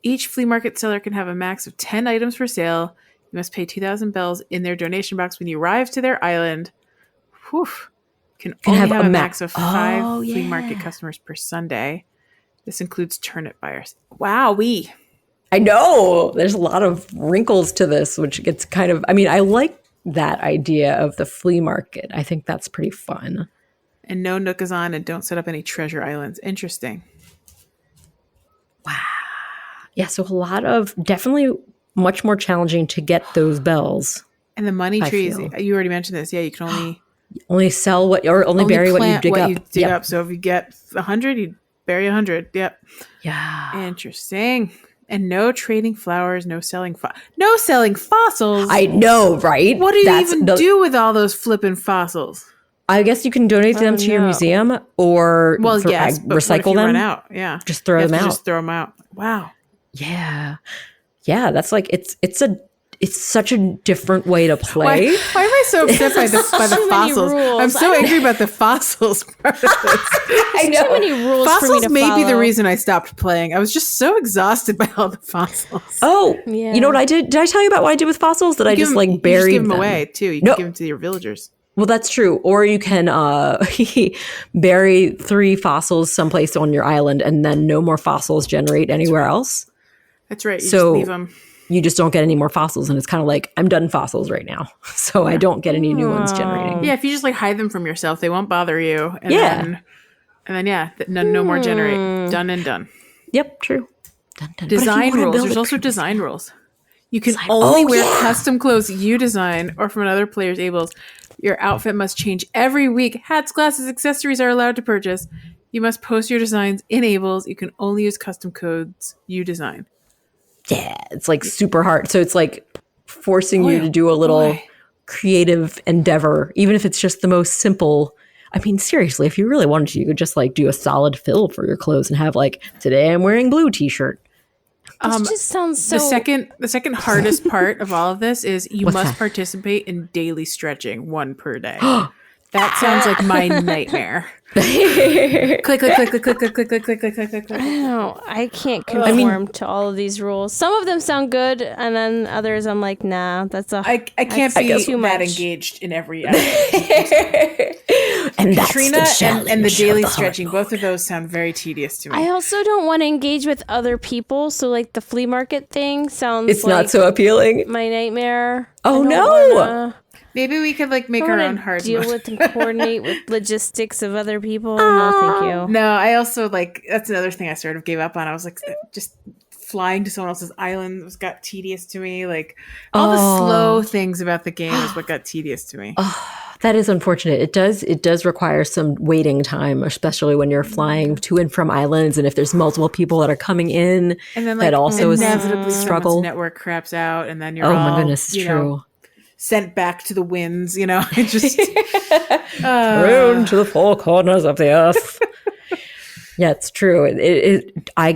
Each flea market seller can have a max of 10 items for sale. You must pay 2,000 bells in their donation box when you arrive to their island. Whew. Can only have a max of 5 flea market customers per Sunday. This includes turnip buyers. Wowee. I know. There's a lot of wrinkles to this, which gets kind of... I mean, I like that idea of the flea market. I think that's pretty fun. And no Nook is on, and don't set up any treasure islands. Interesting. Wow. Yeah, so a lot of... Definitely much more challenging to get those bells. And the money trees, you already mentioned this. Yeah, you can only sell what... Or only bury what you dig up. So if you get 100, you bury 100. Yep. Yeah. Interesting. And no trading flowers, no selling fossils. I know, right? What do you even do with all those flipping fossils? I guess you can donate them to your museum or recycle them. Run out? Yeah. Just throw them out. Just throw them out. Wow. Yeah. Yeah, that's like it's such a different way to play. Why am I so upset by the fossils? I'm so angry about the fossils part of this. I know. Too many rules fossils for me to may be the follow. reason I stopped playing. I was just so exhausted by all the fossils. Oh, yeah. You know what I did? Did I tell you about what I did with fossils? That I just buried them. You just give them away too. You can give them to your villagers. Well, that's true. Or you can bury 3 fossils someplace on your island, and then no more fossils generate anywhere else. That's right. You just leave them. You just don't get any more fossils, and it's kind of like, I'm done fossils right now, so I don't get any new ones generating. Yeah, if you just like hide them from yourself, they won't bother you. And then no more generate. Done and done. Yep, true. Dun, dun. Design rules. There's also design rules. You can only wear custom clothes you design or from another player's ables. Your outfit must change every week. Hats, glasses, accessories are allowed to purchase. You must post your designs in ables. You can only use custom codes you design. Yeah, it's like super hard. So it's like forcing you to do a little creative endeavor, even if it's just the most simple. I mean, seriously, if you really wanted to, you could just like do a solid fill for your clothes and have like, today I'm wearing blue t-shirt. This just sounds so... The second hardest part of all of this is you must participate in daily stretching, 1 per day. That sounds like my nightmare. click, click, click, click, click, click, click, click, click, click, click, click. I can't conform to all of these rules. Some of them sound good, and then others I'm like, nah, that's a... I can't be too much. that engaged in every episode. And Katrina and the daily stretching, both of those sound very tedious to me. I also don't want to engage with other people, so like the flea market thing sounds it's not so appealing. My nightmare. Oh no! Maybe we could like make our own hard deal with and coordinate with logistics of other people. No, thank you. No, I also like that's another thing I sort of gave up on. I was like, just flying to someone else's island was got tedious to me. Like all the slow things about the game is what got tedious to me. That is unfortunate. It does require some waiting time, especially when you're flying to and from islands, and if there's multiple people that are coming in, and then like, that also is inevitably a struggle. Network craps out, and then you're my goodness, it's true. Sent back to the winds, you know. It just thrown to the 4 corners of the earth. Yeah, it's true. I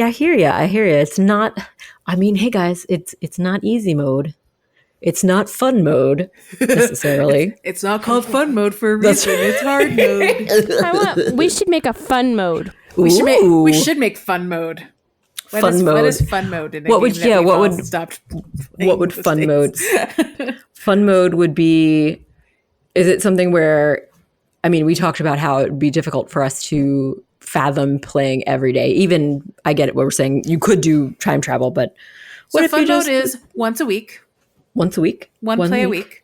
hear you. It's not. I mean, hey guys, it's not easy mode. It's not fun mode necessarily. It's not called fun mode for a reason. It's hard mode. We should make a fun mode. We should make fun mode. What is fun mode in a game that we've all stopped playing? What would fun mode? Fun mode would be. Is it something where? I mean, we talked about how it would be difficult for us to fathom playing every day. Even I get it what we're saying. You could do time travel, but what So if you fun just mode is once a week, once a week? one play a week.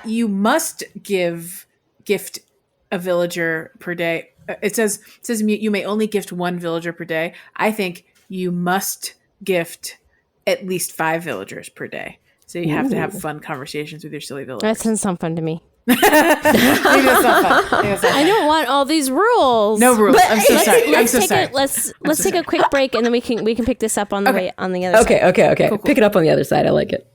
You must gift a villager per day. It says you may only gift one villager per day. I think you must gift at least 5 villagers per day. So you have to have fun conversations with your silly villagers. That doesn't sound fun to me. Maybe that's not fun. Maybe that's not I fun. don't want all these rules. No rules. I'm so sorry. I'm so sorry. Let's take a quick break, and then we can pick this up on the way on the other side. Okay. Cool. Pick it up on the other side. I like it.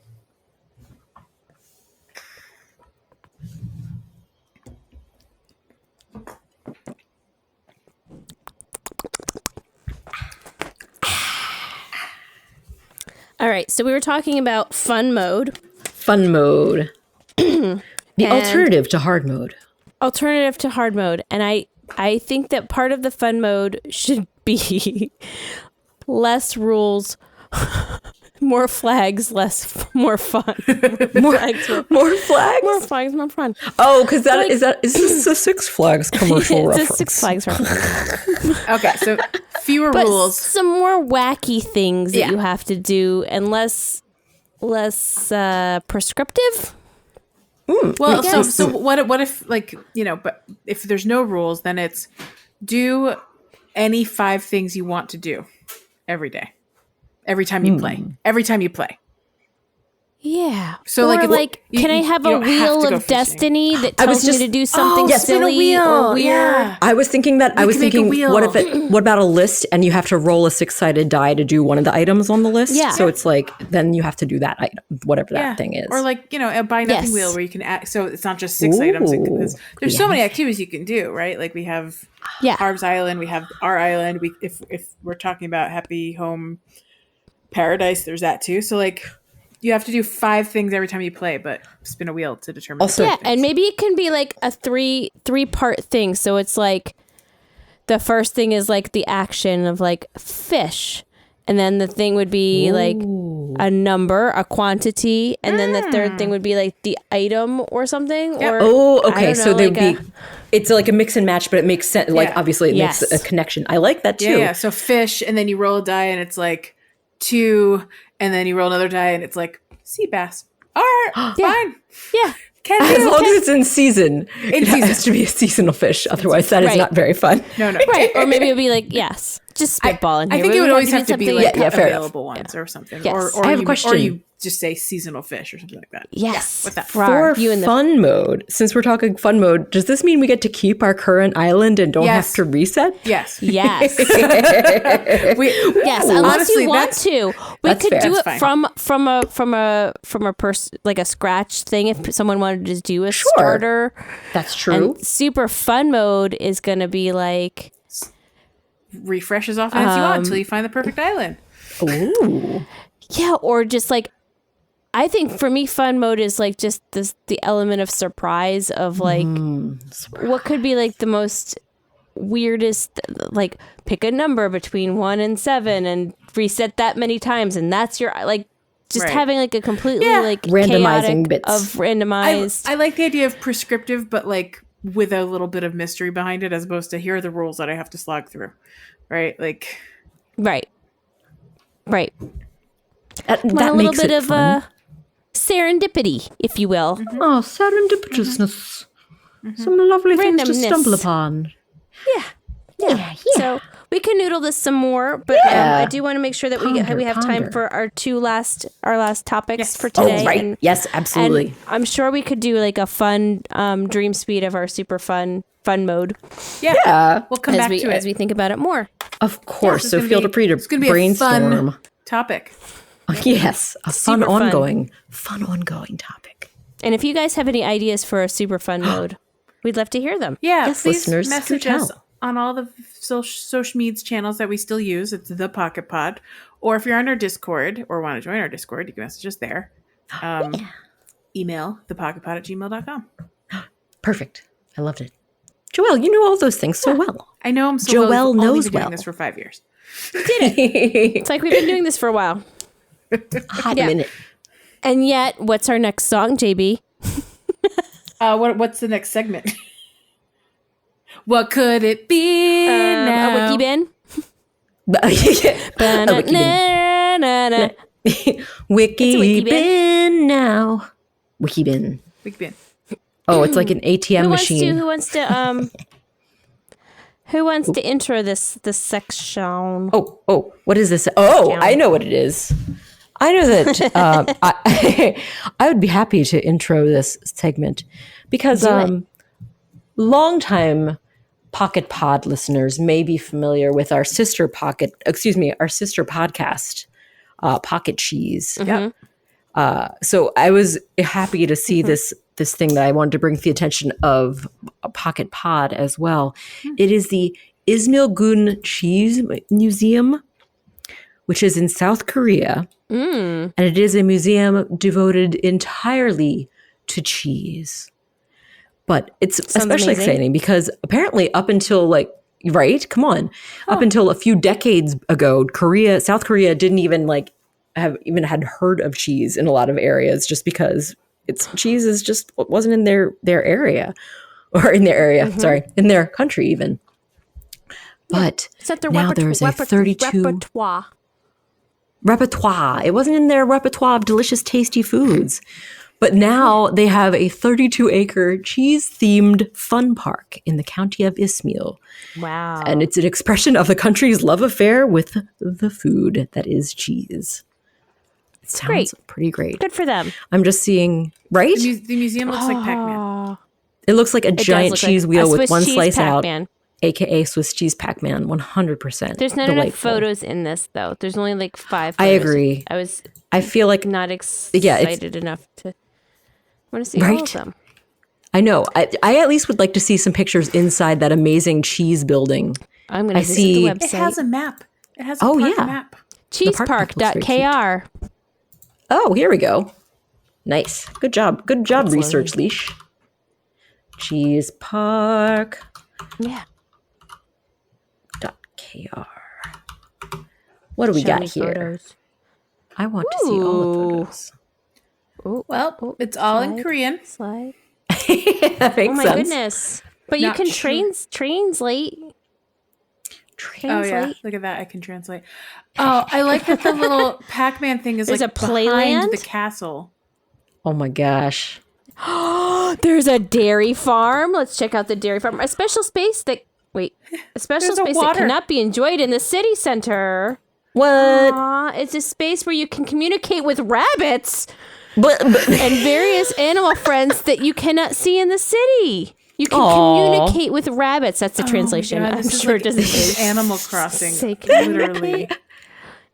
All right. So we were talking about fun mode. Fun mode. The alternative to hard mode. Alternative to hard mode, and I think that part of the fun mode should be less rules, more flags, more fun. More flags, more flags? more flags, more fun. Oh, because is this a Six Flags commercial It's reference? a Six Flags reference. Okay, so fewer But rules. some more wacky things that Yeah. you have to do, and less prescriptive. Well, I so what if, like, but if there's no rules, then it's do any 5 things you want to do every day, every time you play. Yeah. So, or like, can I have you a don't have wheel to go of fishing. destiny that I was tells me just- to do something yes, spin a silly wheel. or weird? Yeah. I was thinking that. I was can make a thinking, wheel. what about a list and you have to roll a 6-sided die to do one of the items on the list? Yeah. So it's like, then you have to do that item, whatever that thing is. Or like, a buy nothing Yes. wheel where you can add, so it's not just 6 items. Because there's so many activities you can do, right? Like we have Yeah. Harb's Island, we have our island. If we're talking about Happy Home Paradise, there's that too. So like you have to do 5 things every time you play, but spin a wheel to determine. Also- the Yeah, things. and maybe it can be like a three-part thing. So it's like the first thing is like the action of like fish. And then the thing would be like a number, a quantity, and then the third thing would be like the item or something. Yep. Or Oh, I okay. don't So know, there'd like be, it's like a mix and match, but it makes sense. Like Yeah. obviously it Yes. makes a connection. I like that too. Yeah. So fish, and then you roll a die, and it's like 2, and then you roll another die, and it's like sea bass. All right, Yeah. fine. yeah, Can As do. long as it's in season, it season. has to be a seasonal fish. Otherwise, that is Right. not very fun. No. right. Or maybe it'd be like just spitballing. I here. think We it would always have to something be like- like Yeah, fair enough. available ones or something. Yes. Or I have a you, question. Or you just say seasonal fish or something like that. yes, with that. For For you and the fun mode, since we're talking fun mode, does this mean we get to keep our current island and don't Yes. have to reset? Yes. yes. We, Yes, unless honestly, you want that's- to, we that's could fair. do That's it fine. from a person like a scratch thing. If someone wanted to do a Sure. starter, That's true. and super fun mode is going to be like refresh as often as you want until you find the perfect island. Ooh. yeah, or just like I think for me, fun mode is like just the element of surprise of like what could be like the most weirdest, like pick a number between 1 and 7 and reset that many times, and that's your like just Right. having like a completely Yeah. like Randomizing chaotic bits. of randomized. I like the idea of prescriptive, but like with a little bit of mystery behind it, as opposed to here are the rules that I have to slog through. Right? Like, right. That Want a little makes bit it of fun. serendipity, if you will. Oh, serendipitousness. Some lovely things to Randomness. stumble upon. Yeah. So we can noodle this some more, but I do want to make sure that we have time Ponder. for our last topics Yes. for today. Oh, right. And- Yes, absolutely. And I'm sure we could do like a fun dream speed of our super fun mode yeah, we'll come back to as it. we think about it more. Of course. It's So gonna feel be- free to it's gonna be a brainstorm. fun topic. Yes, a fun, Super fun. ongoing topic. And if you guys have any ideas for a super fun mode, we'd love to hear them. Yeah, Yes, please listeners, message do us tell. on all the social medias channels that we still use. It's the Pocket Pod. Or if you're on our Discord or want to join our Discord, you can message us there. Email thepocketpod@gmail.com. Perfect. I loved it. Joelle, you know all those things so well. I know I'm so Joelle well. I've only knows been doing well. this for 5 years. It's like we've been doing this for a while. Hot Yeah. minute. And yet, what's our next song, JB? What's the next segment? What could it be now? A wiki bin. Wiki wiki bin. bin now. Wiki bin. Wiki bin. Oh, it's like an ATM machine. Who wants to intro this section? Oh, what is this? Oh, I know what it is. I know that I would be happy to intro this segment because longtime Pocket Pod listeners may be familiar with our sister podcast, Pocket Cheese. Yep. So I was happy to see this thing that I wanted to bring to the attention of a Pocket Pod as well. It is the Ismail-Gun Cheese Museum, which is in South Korea. And it is a museum devoted entirely to cheese. But it's especially exciting because apparently up until up until a few decades ago, South Korea didn't even had heard of cheese in a lot of areas just because cheese is just wasn't in their area or in their area, in their country even. But now there's a 32 repertoire. It wasn't in their repertoire of delicious, tasty foods. But now they have a 32-acre cheese-themed fun park in the county of Ismail. Wow. And it's an expression of the country's love affair with the food that is cheese. It sounds pretty great. Good for them. I'm just seeing, right? The museum looks like Pac-Man. It looks like a giant cheese wheel with one slice Pac-Man. out. AKA Swiss cheese Pac-Man, 100%. There's not enough photos in this, though. There's only 5 photos. I agree. I feel like not excited enough to want to see all of them. I know. I at least would like to see some pictures inside that amazing cheese building. I'm going to visit the website. It has a map. It has a park map. Cheesepark.kr. Oh, here we go. Nice. Good job. Good job, research leash. Cheese Park. Yeah. .kr. What do we got here? Photos. I want to see all the photos. Well, it's all in Korean. Slide. That makes sense. Oh my goodness! But you can translate. Oh yeah, look at that! I can translate. Oh, I like that the little Pac-Man thing is There's like a playland? behind the castle. Oh my gosh! There's a dairy farm. Let's check out the dairy farm. A special space that cannot be enjoyed in the city center. What? It's a space where you can communicate with rabbits But and various animal friends that you cannot see in the city. You can communicate with rabbits. That's the translation. God, I'm sure it doesn't say Animal Crossing. Literally.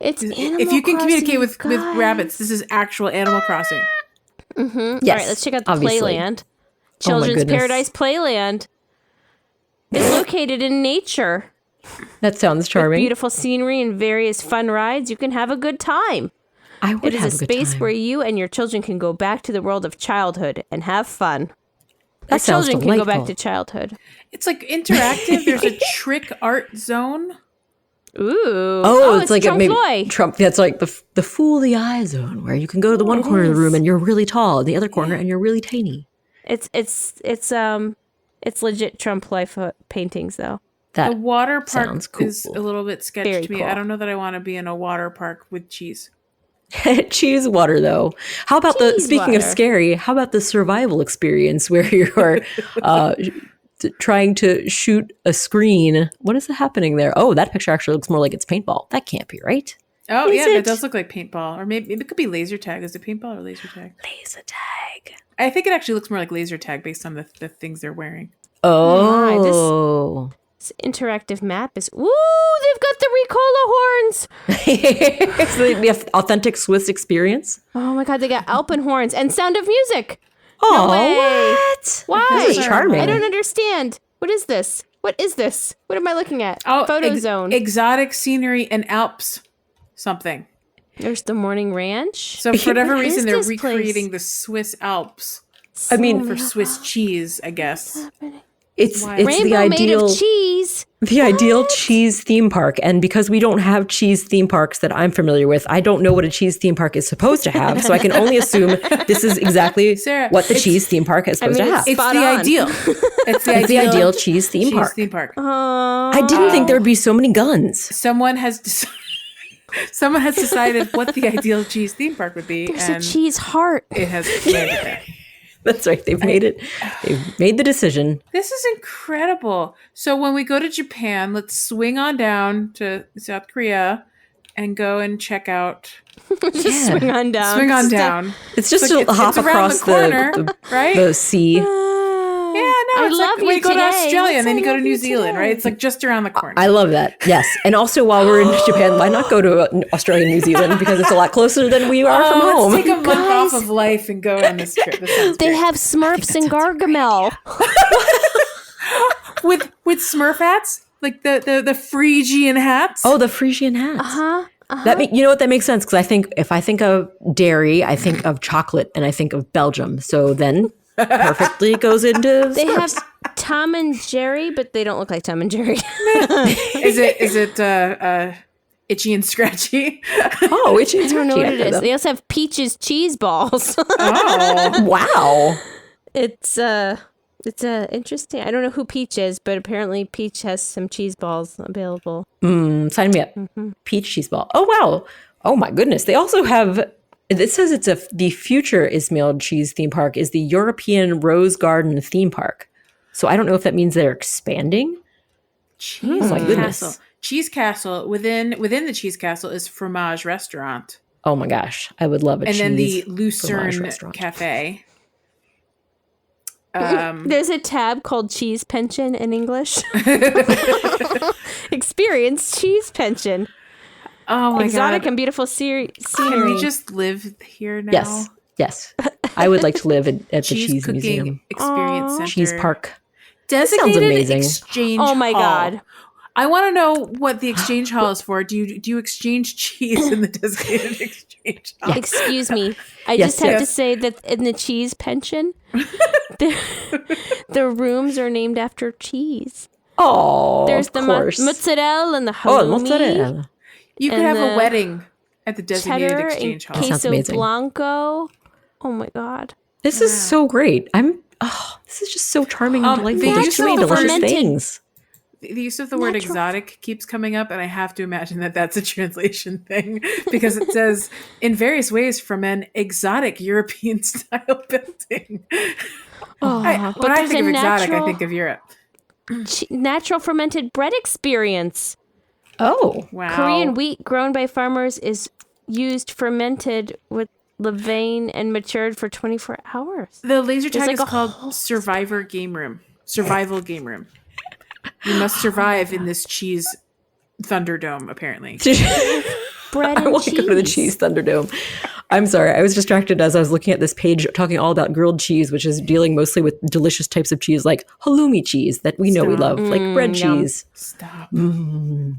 It's Animal if you can communicate with guys. rabbits, this is actual Animal Crossing. Yes, all right, let's check out the obviously. Playland. Children's goodness. Paradise Playland. It's located in nature. that sounds With charming. beautiful scenery and various fun rides. You can have a good time. I would It is have a good space time. where you and your children can go back to the world of childhood and have fun. That sounds Children can go back delightful. to childhood. It's like interactive. There's a trick art zone. Ooh. Oh, it's like Trompe-l'oeil. Trump. That's like the fool the eye zone, where you can go to the one corner of the room and you're really tall, and the other corner and you're really tiny. It's legit trompe-l'oeil paintings though. That The water park sounds cool. is a little bit sketchy Very to me. cool. I don't know that I want to be in a water park with cheese. cheese water, though. How about Cheese speaking of water. scary? How about the survival experience where you're trying to shoot a screen? What is happening there? Oh, that picture actually looks more like it's paintball. That can't be right. Oh, Is yeah, it? that does look like paintball. Or maybe it could be laser tag. Is it paintball or laser tag? Laser tag. I think it actually looks more like laser tag based on the things they're wearing. Oh. This interactive map is. Ooh, they've got the Ricola horns. It's the authentic Swiss experience. Oh my god, they got Alpenhorns and Sound of Music. Oh, way. what? Why? This is charming. I don't understand. What is this? What is this? What am I looking at? Oh, Photo zone. Exotic scenery and Alps something. There's the Morning Ranch. So for whatever What is reason, they're this place? recreating the Swiss Alps I mean, for Swiss cheese, I guess. It's Why? the Rainbow made ideal of cheese. the ideal cheese theme park. And because we don't have cheese theme parks that I'm familiar with, I don't know what a cheese theme park is supposed to have. So I can only assume this is exactly Sarah, what the cheese theme park is supposed to have. It's Spot the on. ideal. It's the It's the ideal cheese theme cheese park. theme park. I didn't think there would be so many guns. Someone has decided what the ideal cheese theme park would be, There's a and cheese heart. it has landed there. That's right. They've made it. They've made the decision. This is incredible. So when we go to Japan, let's swing on down to South Korea and go and check out. Just swing on down. Swing on Just a- down. It's just like- a hop it's around across the corner, right? the sea. Yeah, no, I it's love like you when you go to today. Australia Let's and then say you go to love New you Zealand, today. right? It's like just around the corner. I love that. Yes. And also while we're in Japan, why not go to Australia and New Zealand? Because it's a lot closer than we are from home. Let's take a month off of life and go on this trip. This sounds They great. have Smurfs and Gargamel. with Smurf hats, like the Phrygian hats. Oh, the Frisian hats. Huh? That you know what, that makes sense, because if I think of dairy, I think of chocolate, and I think of Belgium. So then perfectly goes into They Smurfs. have Tom and Jerry, but they don't look like Tom and Jerry. Is it Itchy and Scratchy? Oh, which is I don't know what it is. They also have Peach's cheese balls. Oh, Wow. It's interesting. I don't know who Peach is, but apparently Peach has some cheese balls available. Sign me up. Peach cheese ball. Oh, wow. Oh, my goodness. They also have, it says the future Ismail cheese theme park is the European Rose Garden theme park. So I don't know if that means they're expanding. Cheese my goodness. Castle. Cheese Castle. Within the Cheese Castle is Fromage Restaurant, Oh my gosh. I would love a and cheese then the fromage Lucerne restaurant. Cafe. There's a tab called Cheese Pension in English. Experience Cheese Pension. Oh my Exotic god! and beautiful Can scenery. we just live here now? Yes. Yes. I would like to live at the Cheese Cheese Cooking Museum. Experience Center. Cheese Park. Designated amazing. exchange. Oh my hall. God. I want to know what the exchange hall is for. Do you exchange cheese in the designated exchange hall? Excuse me. I Yes, just have to yes. say that in the cheese pension, the rooms are named after cheese. Oh, There's of the course. mozzarella and the Oh, halloumi, mozzarella. You could and have a the wedding at the designated cheddar and exchange hall. sounds queso amazing. blanco. Oh my God. This is so great. This is just so charming and delightful. the There's use too many of the delicious fermented- things. The use of the word Natural. exotic keeps coming up, and I have to imagine that that's a translation thing because it says in various ways from an exotic European style building. Oh, When I there's think a of exotic, I natural- think of Europe. Natural fermented bread experience. Oh, Wow. Korean wheat grown by farmers is used fermented with levain and matured for 24 hours. The laser tag like is a called Survivor Game Room. Survival Game Room. You must survive in this cheese Thunderdome, apparently. Bread I and want to go to the Cheese Thunderdome. I'm sorry. I was distracted as I was looking at this page talking all about grilled cheese, which is dealing mostly with delicious types of cheese like halloumi cheese that we know we Stop. love, like bread yum. cheese. Stop.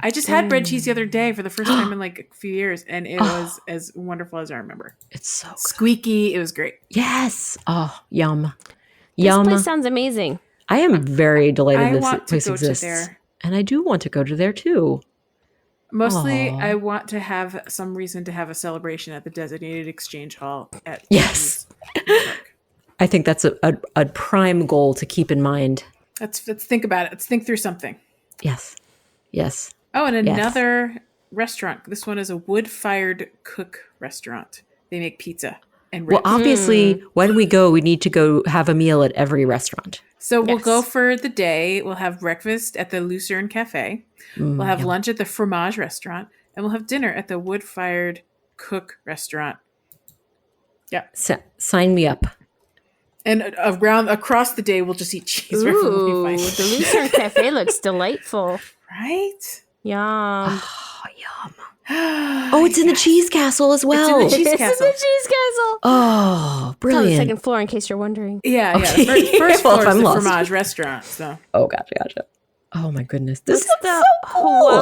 I just had bread cheese the other day for the first time in like a few years, and it was as wonderful as I remember. It's so good. Squeaky. It was great. Yes. Oh, yum. This Yum. place sounds amazing. I am very delighted I this want to place go exists. to there. And I do want to go to there too. Mostly, Aw. I want to have some reason to have a celebration at the designated exchange hall at Yes. Park. I think that's a prime goal to keep in mind. Let's think about it. Let's think through something. Yes. Yes. Oh, and Yes. another restaurant. This one is a wood-fired cook restaurant. They make pizza and Well, ribs. obviously, when we go, we need to go have a meal at every restaurant. So we'll Yes. go for the day. We'll have breakfast at the Lucerne Cafe. We'll have lunch at the Fromage Restaurant, and we'll have dinner at the wood-fired cook restaurant. Yeah, Sign me up. and across the day, we'll just eat cheese wherever we Ooh, find the it. Lucerne Cafe looks delightful. Right? Yum. Oh, yum. Oh, it's in the Cheese Castle as well. It's in the Cheese This is Castle. the Cheese Castle. Oh, It's on the brilliant. second floor, in case you're wondering. Yeah, Okay. yeah. The first Well, floor if is I'm the lost. Fromage Restaurant. So, Oh, gotcha. Oh my goodness. This What's is the so cool.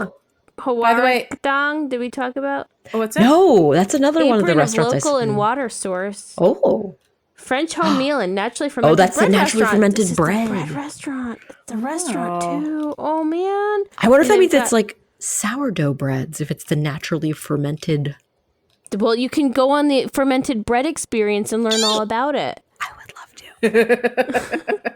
By the way- Hawaii did we talk about? oh, what's that? No, that's another one of the Apron restaurants I local see. and water source. Oh, French home meal and naturally fermented that's the bread naturally restaurant. fermented This is the bread. bread restaurant. It's a restaurant too. Oh man. I wonder if that And means they've it's got- like sourdough breads, if it's the naturally fermented. Well, you can go on the fermented bread experience and learn all about it. I would love to.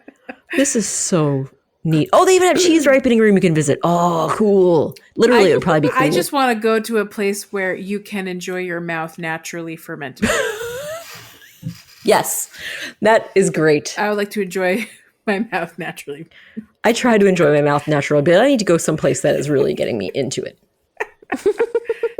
This is so neat. Oh, they even have cheese ripening room you can visit. Oh, cool. Literally, it would probably be cool. I just want to go to a place where you can enjoy your mouth naturally fermented. Yes, that is great. I would like to enjoy my mouth naturally. I try to enjoy my mouth naturally, but I need to go someplace that is really getting me into it.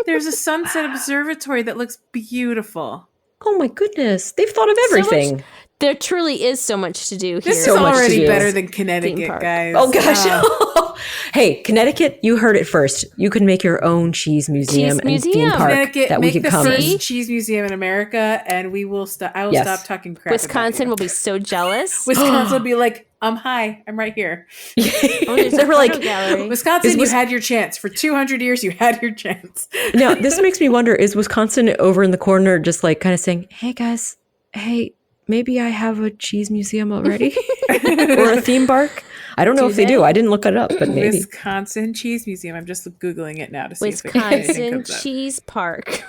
There's a sunset observatory that looks beautiful. Oh my goodness. They've thought of everything. There truly is so much to do here. This So is much to already do. better than Theme Connecticut, park. guys. Oh gosh. Hey, Connecticut, you heard it first. You can make your own cheese museum and theme museum. park Connecticut, that we make could the come first in. cheese museum in America, and we will stop. I will Yes. stop talking crap. Wisconsin will about be so jealous. you. Wisconsin will be like, hi, I'm right here. Oh, there's a They were like, photo gallery. Wisconsin, you had your chance. For 200 years, you had your chance. now this makes me wonder, is Wisconsin over in the corner just like kind of saying, hey guys, hey, maybe I have a cheese museum already? Or a theme park? I don't know Do if they do. they? I didn't look it up, but maybe. Wisconsin Cheese Museum. I'm just Googling it now to see if anything Wisconsin comes up. Cheese Park.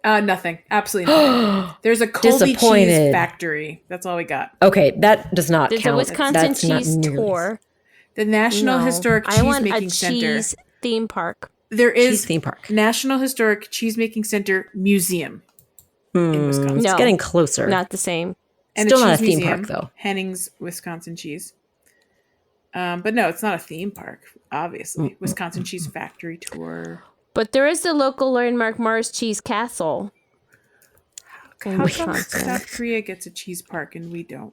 Nothing. Absolutely nothing. There's a Colby Cheese Disappointed. Factory. That's all we got. Okay, that does not There's count. a Wisconsin That's not cheese nearly- tour. The National No. Historic I want a Cheesemaking Center. cheese theme park. There Cheese is theme park. National Historic Cheesemaking Center Museum in Wisconsin. It's No. getting closer. Not the same. And Still not a cheese theme museum, park, though. Henning's Wisconsin cheese. But no, it's not a theme park, obviously. Wisconsin Cheese Factory Tour. But there is the local landmark Mars Cheese Castle. In How come Wisconsin. South Korea gets a cheese park and we don't?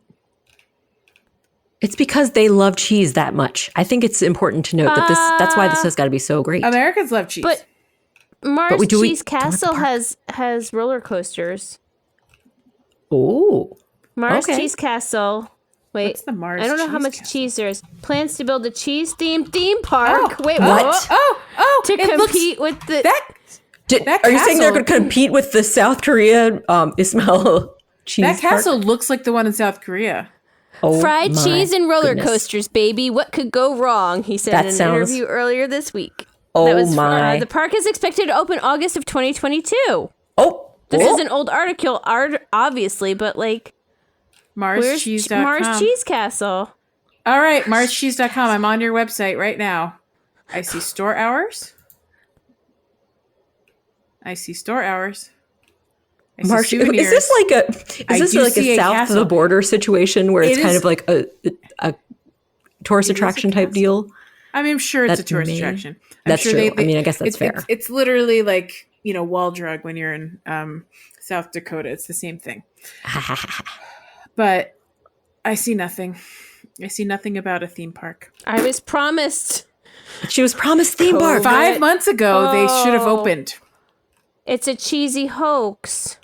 It's because they love cheese that much. I think it's important to note that that's why this has got to be so great. Americans love cheese. But Mars we do- Cheese don't have the Castle park. has roller coasters. Oh. Mars Okay. Cheese Castle. Wait, What's the Mars I don't know how Cheese much Castle? cheese there is. Plans to build a cheese-themed theme park. Wait, what? what? To it looks- compete with the that Are you saying they're castle- going to compete with the South Korea Ismail cheese That castle park? looks like the one in South Korea. Oh fried my cheese and roller goodness. coasters, baby. What could go wrong? He said That in an sounds- interview earlier this week. Oh my. The park is expected to open August of 2022. Oh. This oh. is an old article, obviously, but like, where's MarsCheese.com. Mars Cheese Castle? All right, MarsCheese.com. I'm on your website right now. I see store hours. I see store hours. I see Marsh, is souvenirs. this like I a do see a south of castle. the border situation where it's It kind is- of like a tourist It is a attraction type castle. deal? I mean, I'm sure it's a That tourist may- attraction. I'm That's sure true. I mean, I guess that's fair. It's literally like, wall drug when you're in South Dakota. It's the same thing. But I see nothing. I see nothing about a theme park. I was promised. She was promised theme park. 5 months ago, they should have Oh. opened. It's a cheesy hoax.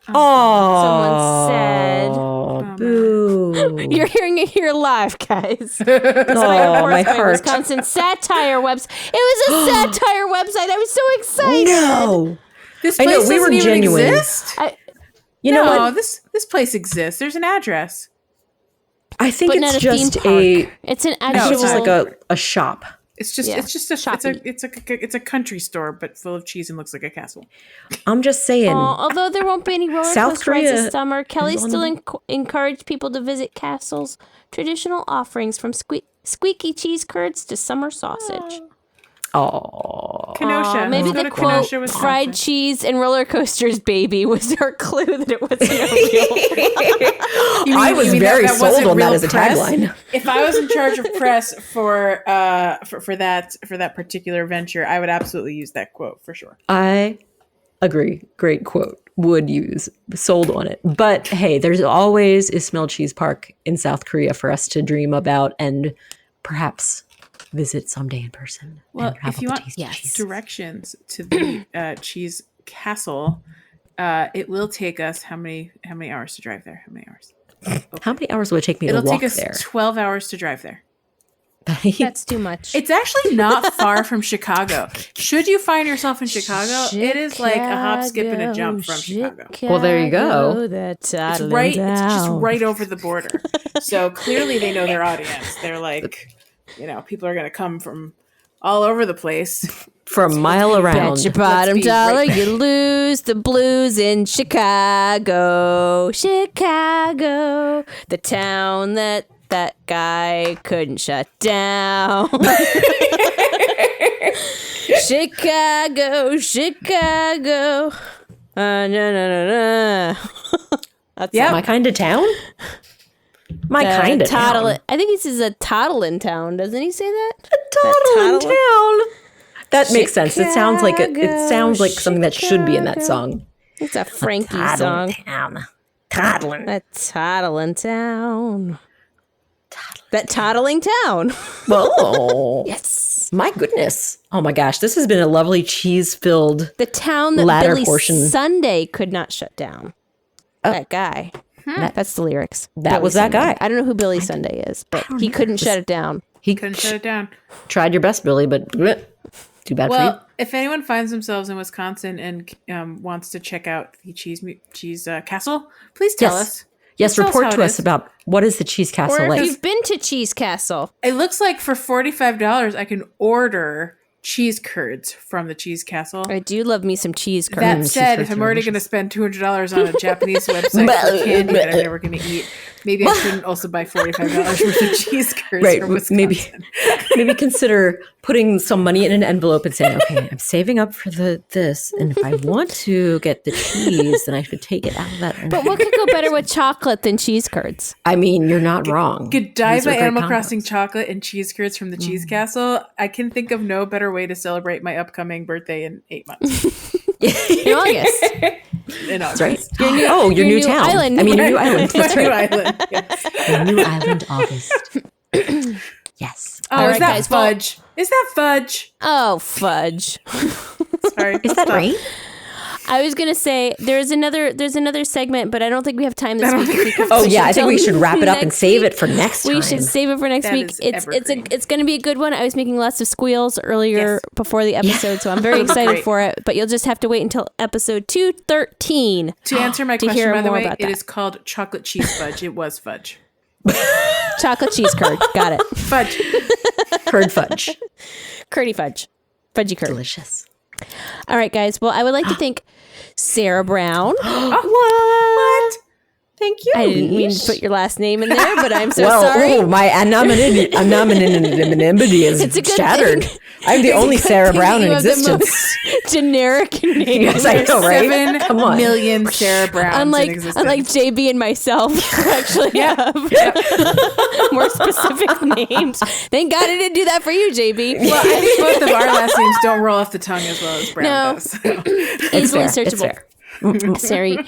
Oh, Someone said. boo. You're hearing it here live, guys. Oh, my By heart. Wisconsin satire website. It was a satire website. I was so excited. No. This I place know, we were doesn't even genuine. exist. You know No, what? this place exists. There's an address. I think But not it's a theme just park. It's an I actual. think it's just like a shop. It's just Yeah. it's a country store, but full of cheese and looks like a castle. I'm just saying. Although there won't be any roller South coaster rides Korea this summer, Kelly is on still the- encouraged people to visit castles' traditional offerings from squeaky cheese curds to summer sausage. Oh, Kenosha. Maybe Let's go the to quote Kenosha, Wisconsin. "fried cheese and roller coasters, baby" was our clue that it wasn't a real. You I mean- was you mean very that sold wasn't on that real as a press? tagline. If I was in charge of press for that particular venture, I would absolutely use that quote for sure. I agree. Great quote. Would use. Sold on it. But hey, there's always Ismail Cheese Park in South Korea for us to dream about and perhaps visit someday in person. Well, and have if you all want the tasty cheese. directions to the cheese castle, it will take us how many hours to drive there? How many hours? How many hours would it take me It'll to walk take us there? 12 hours to drive there. That's too much. It's actually not far from Chicago. Should you find yourself in Chicago, it is like a hop, skip, and a jump from Chicago. Well, there you go. It's right. It's just right over the border. So clearly, they know their audience. They're like, people are going to come from all over the place for a mile around. Bet your bottom dollar you lose the blues in Chicago. Chicago, the town that guy couldn't shut down. Chicago. No. That's my kind of town. My kind of town. I think he says a toddlin' town. Doesn't he say that? A toddlin' town. That makes sense. It sounds like something that should be in that song. It's a Frankie song. Toddlin'. A toddlin' town. That toddling town. Whoa. Yes. My goodness. Oh my gosh. This has been a lovely cheese-filled the town that latter Billy portion. Sunday could not shut down. That guy. That's the lyrics. That Billy was that Sunday. guy. I don't know who Billy Sunday is, but he couldn't shut it down. He couldn't shut it down. Tried your best, Billy, but too bad for you. Well, if anyone finds themselves in Wisconsin and wants to check out the cheese castle, please tell us. Yes, Tell report us to us about what is the Cheese Castle Or like. if you've been to Cheese Castle. It looks like for $45, I can order cheese curds from the Cheese Castle. I do love me some cheese curds. That said, if I'm already going to spend $200 on a Japanese website for candy that I'm never going to eat, maybe I shouldn't also buy $45 worth of cheese curds from Wisconsin. Maybe consider putting some money in an envelope and saying, okay, I'm saving up for this, and if I want to get the cheese, then I should take it out of that. But what could go better with chocolate than cheese curds? I mean, you're not wrong. Godiva Animal Crossing chocolate and cheese curds from the Cheese Castle. I can think of no better way to celebrate my upcoming birthday in 8 months. In August. In August. That's right. Your new town. Island. I mean, your new island. That's My right. new island. Yes. Your new island, August. Yes. Oh, All is right, that guys, fudge? Is that fudge? Oh, fudge. Sorry. Is that right? I was gonna say there's another segment, but I don't think we have time this week. Oh yeah, I think we should wrap it up and save it for next time. We should save it for next That week. is It's gonna be a good one. I was making lots of squeals earlier before the episode, so I'm very excited for it. But you'll just have to wait until episode 213. To answer my To question, hear by the more way, about it that. is called chocolate cheese fudge. It was fudge. Chocolate cheese curd. Got it. Fudge. Curd fudge. Curdy fudge. Fudgy curd. Delicious. All right, guys. Well, I would like to thank Sarah Brown. What? Thank you. I didn't mean to put your last name in there, but I'm so well, sorry. Oh, my anonymity is It's a good shattered. thing. I'm the only Sarah Think Brown that in you have the existence. most generic name. Yes, I know, right? 7 Come on. million Sarah Browns in Unlike existence. JB and myself, who actually have more specific names. Thank God I didn't do that for you, JB. Well, I think both of our last names don't roll off the tongue as well as Brown does. So. Easily fair. It's searchable. fair. Sari,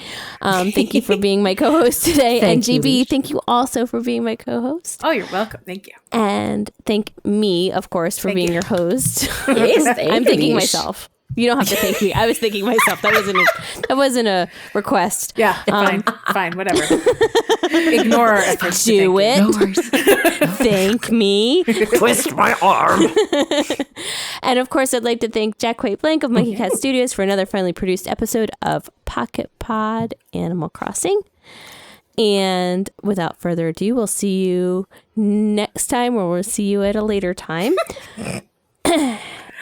thank you for being my co-host today. Thank and you, GB, Leash. thank you also for being my co-host. Oh, you're welcome. Thank you. And thank me, of course, for being your host. Yes, thank I'm you, thanking Leash. myself. You don't have to thank me. I was thanking myself. That wasn't a request. Yeah, fine, whatever. Ignore our efforts. Do it. No worries. Thank me. Twist my arm. And of course, I'd like to thank Jack Quaid Blank of Monkey Cat Studios for another finely produced episode of Pocket Pod Animal Crossing. And without further ado, we'll see you next time, or we'll see you at a later time.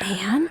And